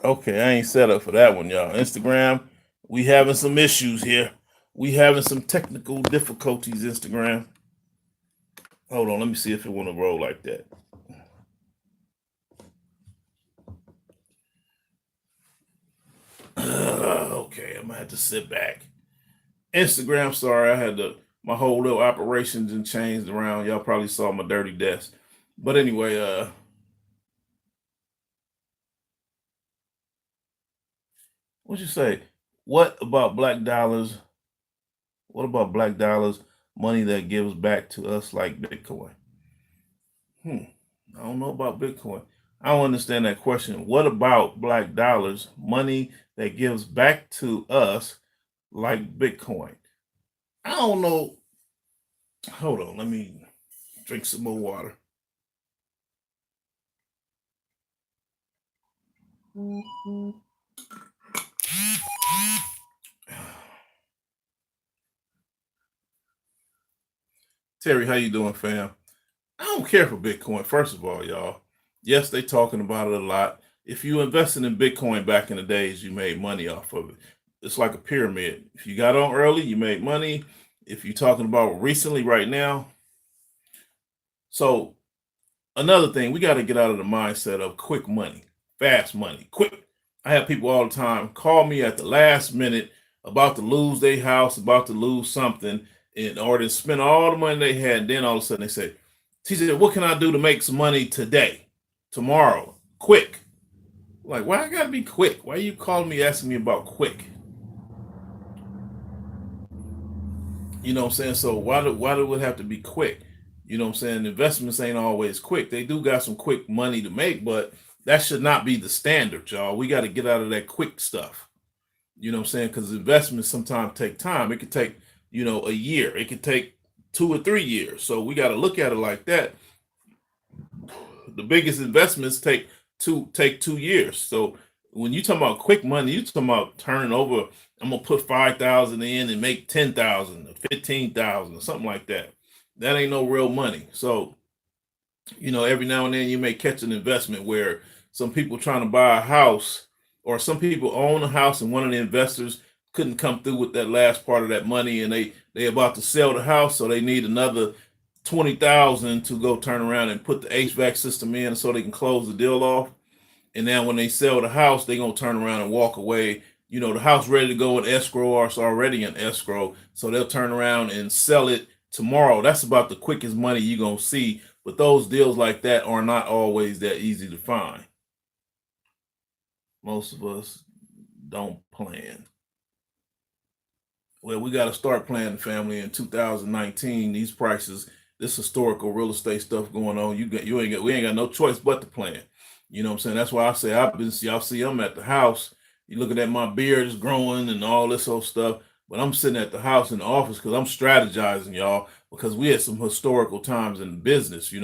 Okay, I ain't set up for that one, y'all. Instagram, we having some issues here. We having some technical difficulties, Instagram. Hold on, let me see if it want to roll like that. Okay, I'm gonna have to sit back. Instagram, sorry, I had to my whole little operations and changed around. Y'all probably saw my dirty desk. But anyway, what you say? What about black dollars? What about black dollars? Money that gives back to us like Bitcoin? Hmm. I don't know about Bitcoin. I don't understand that question. What about black dollars? Money that gives back to us like Bitcoin? I don't know. Hold on. Let me drink some more water. Terry, how you doing, fam? I don't care for Bitcoin. First of all, y'all. Yes, they talking about it a lot. If you invested in Bitcoin back in the days, you made money off of it. It's like a pyramid. If you got on early, you made money. If you're talking about recently, right now, so another thing, we got to get out of the mindset of quick money, fast money, quick. I have people all the time call me at the last minute about to lose their house, about to lose something, in order to spend all the money they had. Then all of a sudden they say, TJ, what can I do to make some money today, tomorrow, quick? Like, why I gotta be quick? Why are you calling me asking me about quick? You know what I'm saying? So why do it have to be quick? You know what I'm saying? Investments ain't always quick. They do got some quick money to make, but that should not be the standard, y'all. We got to get out of that quick stuff. You know what I'm saying? Because investments sometimes take time. It could take, a year. It could take 2 or 3 years. So we got to look at it like that. The biggest investments take 2 years. So when you talk about quick money, you talking about turning over. I'm gonna put 5,000 in and make 10,000 or 15,000 or something like that. That ain't no real money. So every now and then you may catch an investment where some people trying to buy a house, or some people own a house and one of the investors couldn't come through with that last part of that money, and they about to sell the house, so they need another 20,000 to go turn around and put the HVAC system in so they can close the deal off. And now when they sell the house, they gonna turn around and walk away. The house ready to go in escrow, or it's already in escrow, so they'll turn around and sell it tomorrow. That's about the quickest money you're gonna see. But those deals like that are not always that easy to find. Most of us don't plan. Well, we got to start planning, family. In 2019, these prices, this historical real estate stuff going on, we ain't got no choice but to plan. You know what I'm saying? That's why I say y'all see I'm at the house. You looking at my beard is growing and all this old stuff, but I'm sitting at the house in the office because I'm strategizing, y'all, because we had some historical times in business.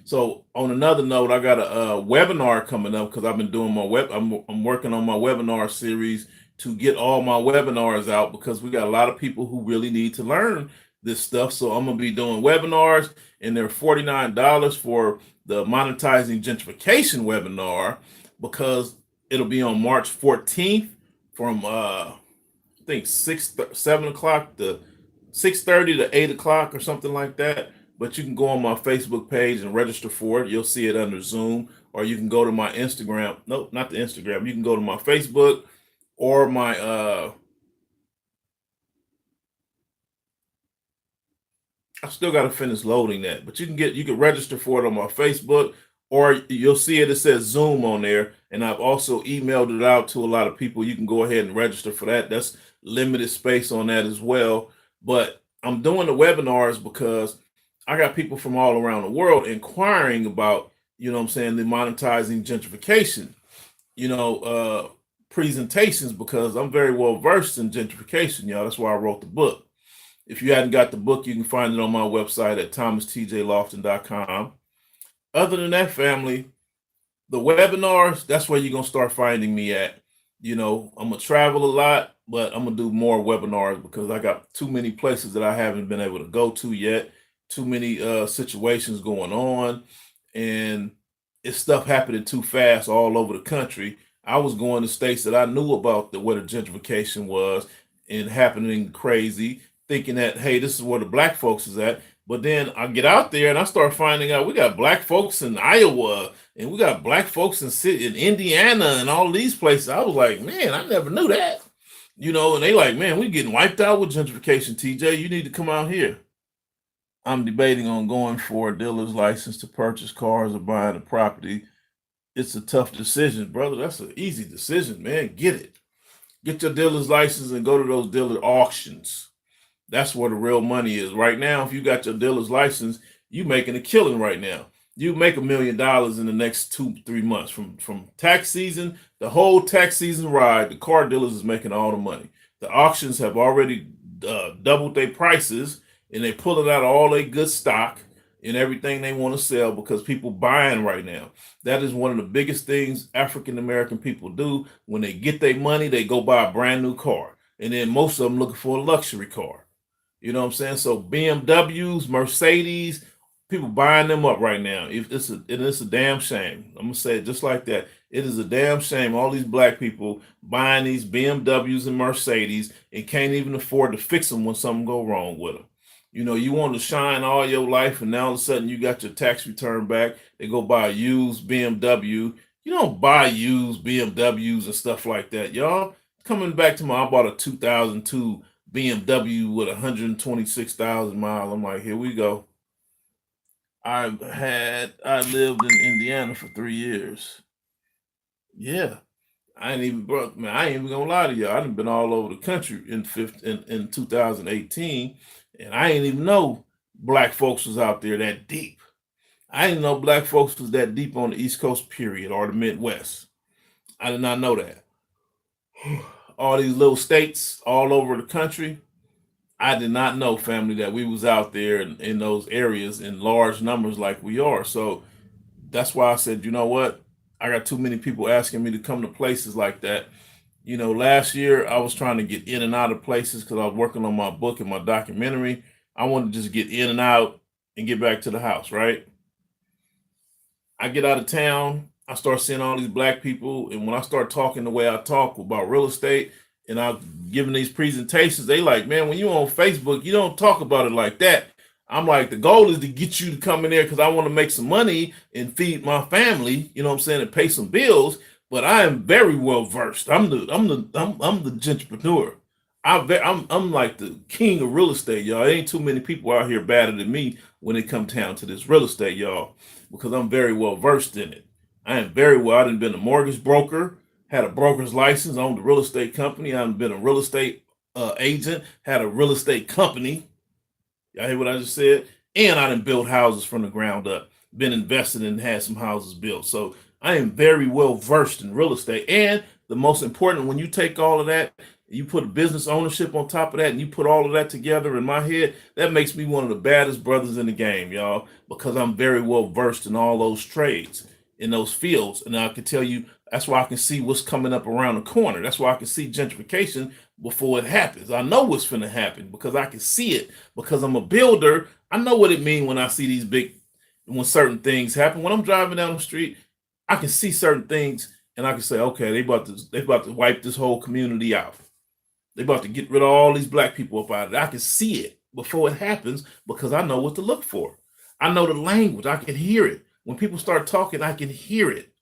So on another note, I got a webinar coming up because I've been doing my I'm working on my webinar series to get all my webinars out, because we got a lot of people who really need to learn this stuff. So I'm gonna be doing webinars, and they're $49 for the monetizing gentrification webinar, because it'll be on March 14th from I think 7 o'clock to 6:30 to 8 o'clock or something like that. But you can go on my Facebook page and register for it. You'll see it under Zoom, or you can go to my Instagram. Nope, not the Instagram. You can go to my Facebook or my I still got to finish loading that, but you can register for it on my Facebook, or you'll see it. It says Zoom on there, and I've also emailed it out to a lot of people. You can go ahead and register for that. That's limited space on that as well. But I'm doing the webinars because I got people from all around the world inquiring about, what I'm saying, the monetizing gentrification, you know, uh, presentations, because I'm very well versed in gentrification, y'all. That's why I wrote the book. If you hadn't got the book, you can find it on my website at thomastjlofton.com. Other than that, family, the webinars, that's where you're going to start finding me at. I'm going to travel a lot, but I'm going to do more webinars because I got too many places that I haven't been able to go to yet, too many situations going on, and it's stuff happening too fast all over the country I was going to states that I knew about what a gentrification was and happening crazy, thinking that, hey, this is where the black folks is at. But then I get out there and I start finding out we got black folks in Iowa and we got black folks in Indiana and all these places. I was like, man, I never knew that. And they like, man, we getting wiped out with gentrification, TJ. You need to come out here. I'm debating on going for a dealer's license to purchase cars or buying a property. It's a tough decision, brother. That's an easy decision, man. Get it. Get your dealer's license and go to those dealer auctions. That's where the real money is. Right now, if you got your dealer's license, you making a killing right now. You make $1 million in the next 2-3 months. From tax season, the whole tax season ride, the car dealers is making all the money. The auctions have already doubled their prices, and they're pulling out all their good stock and everything they want to sell because people buying right now. That is one of the biggest things African American people do. When they get their money, they go buy a brand new car. And then most of them looking for a luxury car. You know what I'm saying? So BMWs, Mercedes, people buying them up right now. It's a damn shame. I'm gonna say it just like that. It is a damn shame. All these black people buying these BMWs and Mercedes and can't even afford to fix them when something go wrong with them. You want to shine all your life, and now all of a sudden you got your tax return back. They go buy a used BMW. You don't buy used BMWs and stuff like that, y'all. Coming back to I bought a 2002 BMW with 126,000 miles. I'm like, here we go. I lived in Indiana for 3 years. Yeah. I ain't even, bro, man, I ain't even gonna lie to you. I done been all over the country in 2018, and I ain't even know black folks was out there that deep. I didn't know black folks was that deep on the East Coast, period, or the Midwest. I did not know that. All these little states all over the country, I did not know, family, that we was out there in those areas in large numbers like we are. So that's why I said, you know what? I got too many people asking me to come to places like that. Last year I was trying to get in and out of places because I was working on my book and my documentary. I wanted to just get in and out and get back to the house, right? I get out of town, I start seeing all these black people, and when I start talking the way I talk about real estate and I'm giving these presentations, they like, man, when you on Facebook, you don't talk about it like that. I'm like, the goal is to get you to come in there because I want to make some money and feed my family, you know what I'm saying, and pay some bills. But I am very well versed. I'm the entrepreneur. I'm like the king of real estate, y'all. Ain't too many people out here better than me when it comes down to this real estate, y'all, because I'm very well versed in it. I am very well. I done been a mortgage broker, had a broker's license, owned a real estate company. I've been a real estate agent, had a real estate company. Y'all hear what I just said? And I done built houses from the ground up, been invested and had some houses built. So I am very well versed in real estate. And the most important, when you take all of that, you put business ownership on top of that, and you put all of that together in my head, that makes me one of the baddest brothers in the game, y'all, because I'm very well versed in all those trades, in those fields. And I can tell you, that's why I can see what's coming up around the corner. That's why I can see gentrification before it happens. I know what's going to happen because I can see it because I'm a builder. I know what it means when I see when certain things happen. When I'm driving down the street, I can see certain things and I can say, okay, they about to wipe this whole community out. They about to get rid of all these black people up out of it. I can see it before it happens because I know what to look for. I know the language. I can hear it. When people start talking, I can hear it.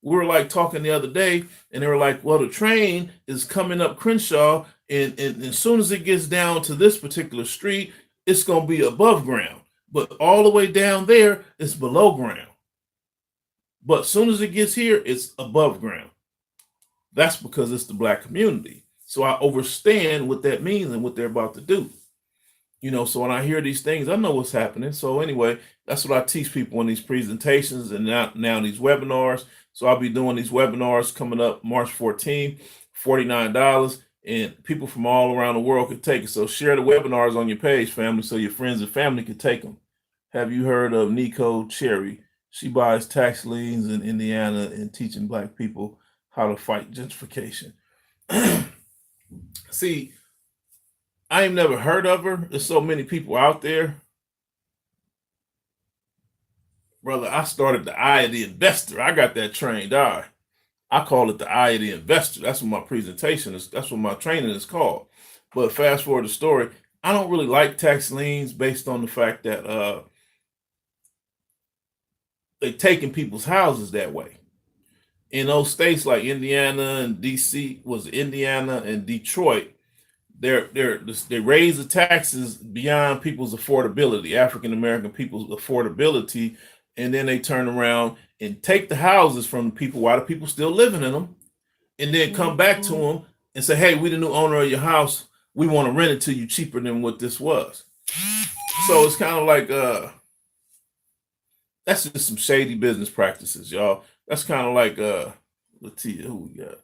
We were like talking the other day, and they were like, well, the train is coming up Crenshaw, and as soon as it gets down to this particular street, it's going to be above ground. But all the way down there, it's below ground. But as soon as it gets here, it's above ground. That's because it's the black community. So I understand what that means and what they're about to do. So when I hear these things, I know what's happening. So anyway, that's what I teach people in these presentations and now these webinars. So I'll be doing these webinars coming up March 14th, $49, and people from all around the world can take it. So share the webinars on your page, family, so your friends and family can take them. Have you heard of Nico Cherry? She buys tax liens in Indiana and teaching black people how to fight gentrification. See, I ain't never heard of her. There's so many people out there. Brother, I started the eye of the investor. I got that trained eye. I call it the eye of the investor. That's what my presentation is. That's what my training is called. But fast forward the story, I don't really like tax liens based on the fact that they're taking people's houses that way. In those states like Indiana and DC, was Indiana and Detroit, they raise the taxes beyond people's affordability, African American people's affordability, and then they turn around and take the houses from the people while the people still living in them, and then come back to them and say, "Hey, we the new owner of your house. We want to rent it to you cheaper than what this was." So it's kind of like that's just some shady business practices, y'all. That's kind of like let's see who we got.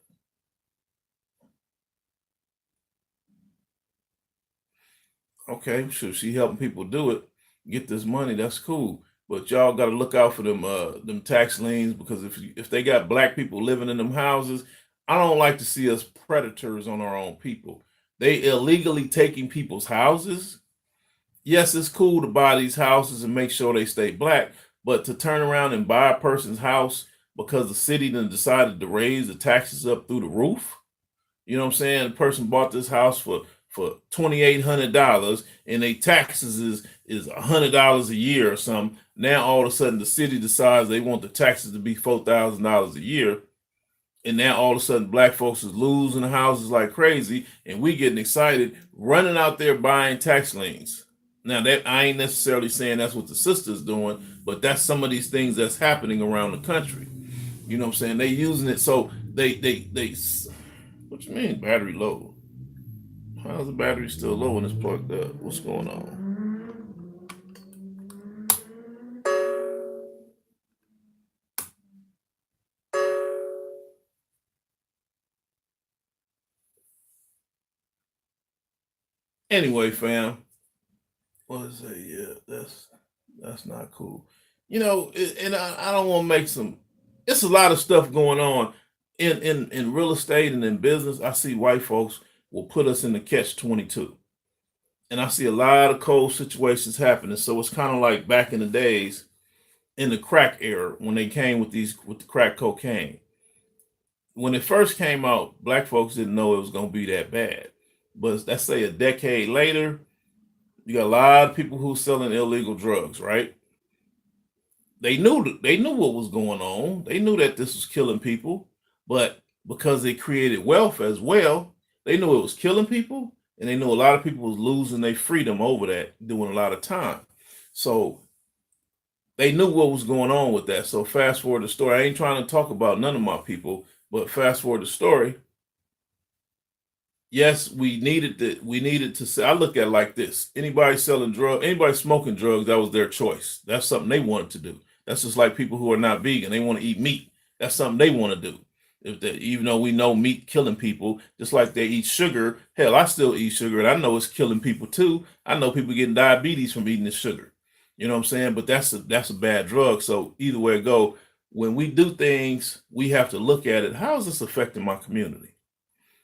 Okay, sure, she helping people do it, get this money. That's cool. But y'all got to look out for them tax liens, because if they got black people living in them houses, I don't like to see us predators on our own people. They illegally taking people's houses. Yes, it's cool to buy these houses and make sure they stay black, but to turn around and buy a person's house because the city then decided to raise the taxes up through the roof. You know what I'm saying? The person bought this house for $2,800, and they taxes is $100 a year or something. Now all of a sudden the city decides they want the taxes to be $4,000 a year, and now all of a sudden black folks is losing houses like crazy, and we getting excited, running out there buying tax liens. Now that I ain't necessarily saying that's what the sister's doing, but that's some of these things that's happening around the country. You know what I'm saying? They using it so they. What you mean battery low? How's the battery still low when it's plugged up? What's going on? Anyway, fam, what is that? Yeah, that's not cool. You know, and I don't want to make some. It's a lot of stuff going on in real estate and in business. I see white folks will put us in the catch-22, and I see a lot of cold situations happening. So it's kind of like back in the days in the crack era when they came with the crack cocaine. When it first came out, black folks didn't know it was going to be that bad. But let's say a decade later, you got a lot of people who selling illegal drugs, right? They knew what was going on. They knew that this was killing people, but because they created wealth as well, they knew it was killing people, and they knew a lot of people was losing their freedom over that, doing a lot of time. So they knew what was going on with that. So fast forward the story. I ain't trying to talk about none of my people, but fast forward the story. Yes, we needed to say, I look at it like this. Anybody selling drugs, anybody smoking drugs, that was their choice. That's something they wanted to do. That's just like people who are not vegan. They want to eat meat. That's something they want to do. If they, even though we know meat killing people, just like they eat sugar. Hell, I still eat sugar, and I know it's killing people too. I know people getting diabetes from eating this sugar. You know what I'm saying? But that's a bad drug. So either way it go, when we do things, we have to look at it. How is this affecting my community?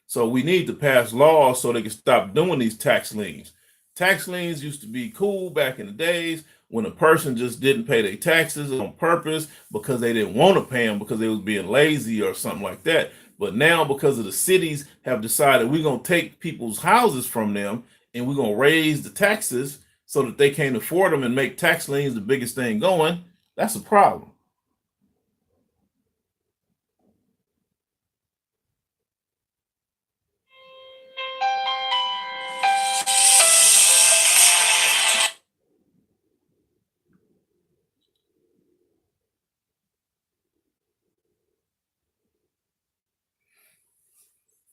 So we need to pass laws so they can stop doing these tax liens. Tax liens used to be cool back in the days when a person just didn't pay their taxes on purpose because they didn't want to pay them because they was being lazy or something like that. But now because of the cities have decided we're going to take people's houses from them and we're going to raise the taxes so that they can't afford them and make tax liens the biggest thing going, that's a problem.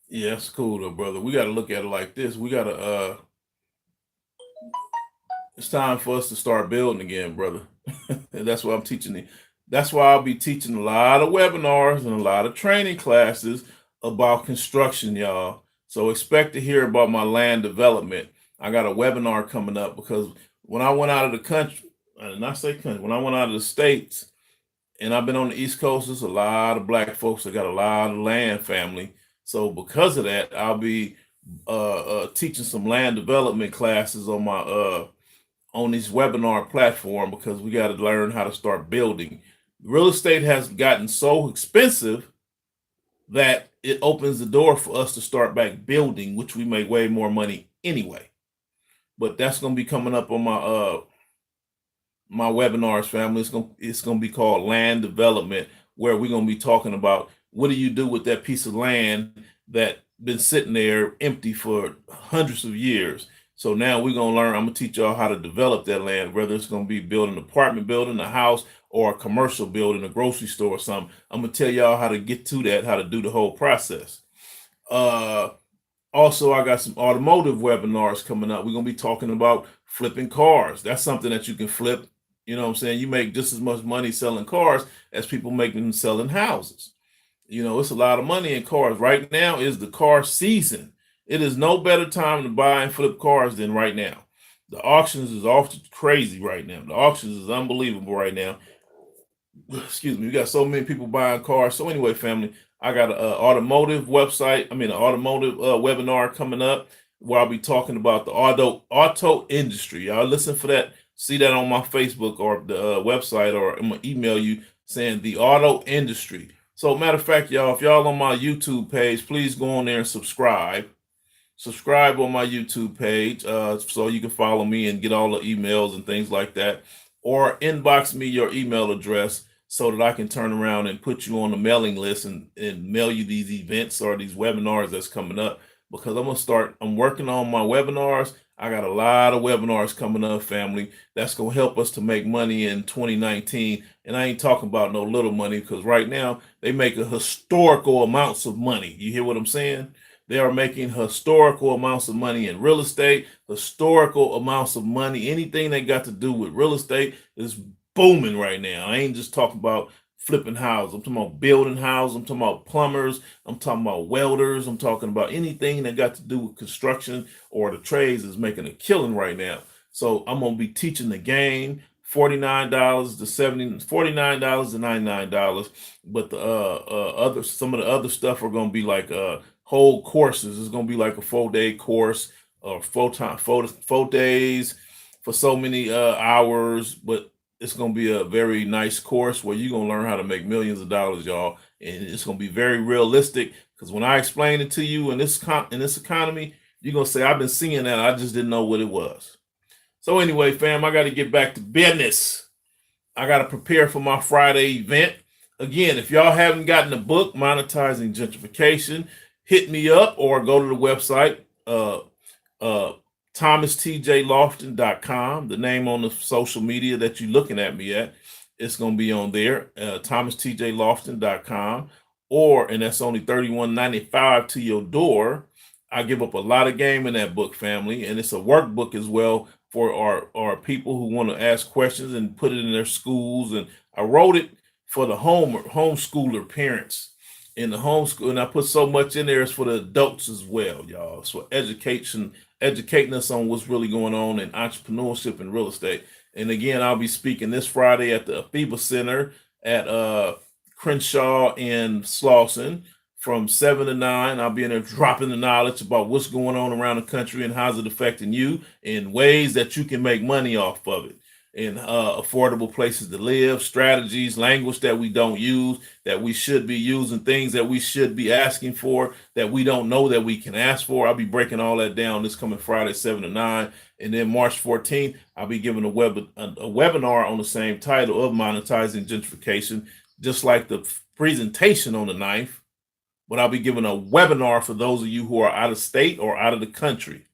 Yeah, that's cool though, brother. We got to look at it like this. We got to it's time for us to start building again, brother. And that's what I'm teaching you. That's why I'll be teaching a lot of webinars and a lot of training classes about construction, y'all. So expect to hear about my land development. I got a webinar coming up because when I went out of the country, I did not say country, when I went out of the States and I've been on the East Coast, there's a lot of black folks that got a lot of land family. So because of that, I'll be teaching some land development classes on this webinar platform because we got to learn how to start building. Real estate has gotten so expensive that it opens the door for us to start back building, which we make way more money anyway. But that's gonna be coming up on my webinars, family. It's gonna be called land development, where we're gonna be talking about what do you do with that piece of land that been sitting there empty for hundreds of years. So now we're gonna learn. I'm gonna teach y'all how to develop that land, whether it's gonna be building an apartment building, a house, or a commercial building, a grocery store, or something. I'm gonna tell y'all how to get to that, how to do the whole process. Uh, Also, I got some automotive webinars coming up. We're gonna be talking about flipping cars. That's something that you can flip. You know what I'm saying? You make just as much money selling cars as people making selling houses. You know, it's a lot of money in cars. Right now is the car season. It is no better time to buy and flip cars than right now. The auctions is off crazy right now. The auctions is unbelievable right now. Excuse me, we got so many people buying cars. So anyway, family, I got an automotive website. I mean, an automotive webinar coming up where I'll be talking about the auto industry. Y'all listen for that. See that on my Facebook or the website, or I'm gonna email you saying the auto industry. So matter of fact, y'all, if y'all on my YouTube page, please go on there and subscribe on my YouTube page, so you can follow me and get all the emails and things like that, or inbox me your email address so that I can turn around and put you on the mailing list and mail you these events or these webinars that's coming up, because I'm working on my webinars. I got a lot of webinars coming up, family, that's going to help us to make money in 2019. And I ain't talking about no little money, because right now they make a historical amounts of money. You hear what I'm saying? They are making historical amounts of money in real estate, historical amounts of money. Anything that got to do with real estate is booming right now. I ain't just talking about flipping houses. I'm talking about building houses. I'm talking about plumbers. I'm talking about welders. I'm talking about anything that got to do with construction or the trades is making a killing right now. So I'm gonna be teaching the game. $49 to $49 to $99. But the some of the other stuff are gonna be like whole courses. It's gonna be like a 4-day course or 4 days for so many hours, but it's gonna be a very nice course where you're gonna learn how to make millions of dollars, y'all. And it's gonna be very realistic, because when I explain it to you in this economy, you're gonna say, I've been seeing that, I just didn't know what it was. So anyway, fam, I got to get back to business. I got to prepare for my Friday event. Again, if y'all haven't gotten the book, Monetizing Gentrification, hit me up or go to the website, ThomasTJLofton.com. The name on the social media that you're looking at me at, it's going to be on there, ThomasTJLofton.com. And that's only $31.95 to your door. I give up a lot of game in that book, family, and it's a workbook as well for our people who want to ask questions and put it in their schools. And I wrote it for the homeschooler parents in the homeschool, and I put so much in there. It's for the adults as well, y'all. It's for educating us on what's really going on in entrepreneurship and real estate. And again, I'll be speaking this Friday at the FIBA Center at Crenshaw and Slauson from 7 to 9. I'll be in there dropping the knowledge about what's going on around the country and how's it affecting you in ways that you can make money off of it, and affordable places to live, strategies, language that we don't use, that we should be using, things that we should be asking for, that we don't know that we can ask for. I'll be breaking all that down this coming Friday, 7 to 9. And then March 14th, I'll be giving a webinar on the same title of Monetizing Gentrification, just like the presentation on the 9th. But I'll be giving a webinar for those of you who are out of state or out of the country.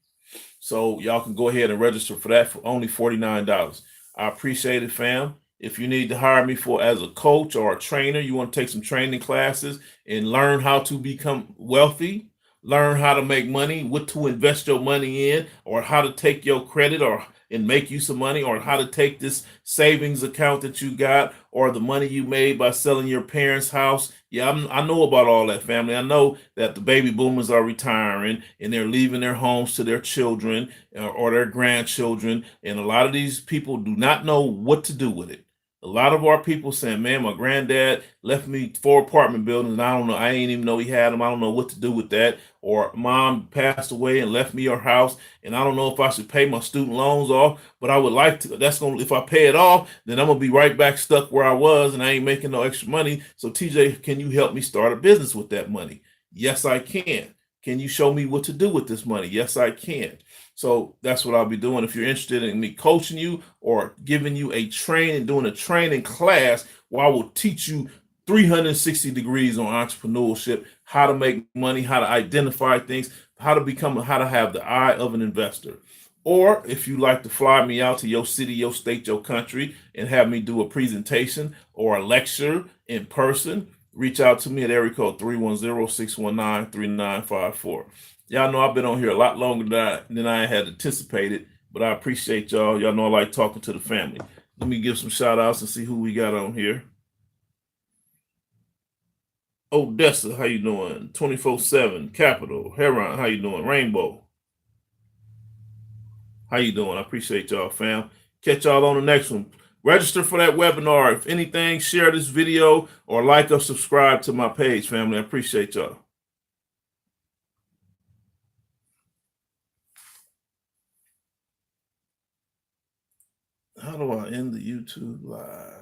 So y'all can go ahead and register for that for only $49. I appreciate it, fam. If you need to hire me as a coach or a trainer, you want to take some training classes and learn how to become wealthy, learn how to make money, what to invest your money in, or how to take your credit and make you some money, or how to take this savings account that you got or the money you made by selling your parents' house. Yeah, I know about all that, family. I know that the baby boomers are retiring and they're leaving their homes to their children or their grandchildren. And a lot of these people do not know what to do with it. A lot of our people saying, man, my granddad left me 4 apartment buildings and I don't know, I ain't even know he had them. I don't know what to do with that. Or mom passed away and left me her house and I don't know if I should pay my student loans off, but I would like to. That's going to, if I pay it off, then I'm going to be right back stuck where I was and I ain't making no extra money. So TJ, can you help me start a business with that money? Yes, I can. Can you show me what to do with this money? Yes, I can. So that's what I'll be doing. If you're interested in me coaching you or giving you a training, doing a training class where I will teach you 360 degrees on entrepreneurship, how to make money, how to identify things, how to have the eye of an investor. Or if you like to fly me out to your city, your state, your country, and have me do a presentation or a lecture in person, reach out to me at area code 310-619-3954. Y'all know I've been on here a lot longer than I had anticipated, but I appreciate y'all. Y'all know I like talking to the family. Let me give some shout outs and see who we got on here. Odessa, how you doing? 24/7, Capital, Heron, how you doing? Rainbow, how you doing? I appreciate y'all, fam. Catch y'all on the next one. Register for that webinar. If anything, share this video or like or subscribe to my page, family. I appreciate y'all. How do I end the YouTube live?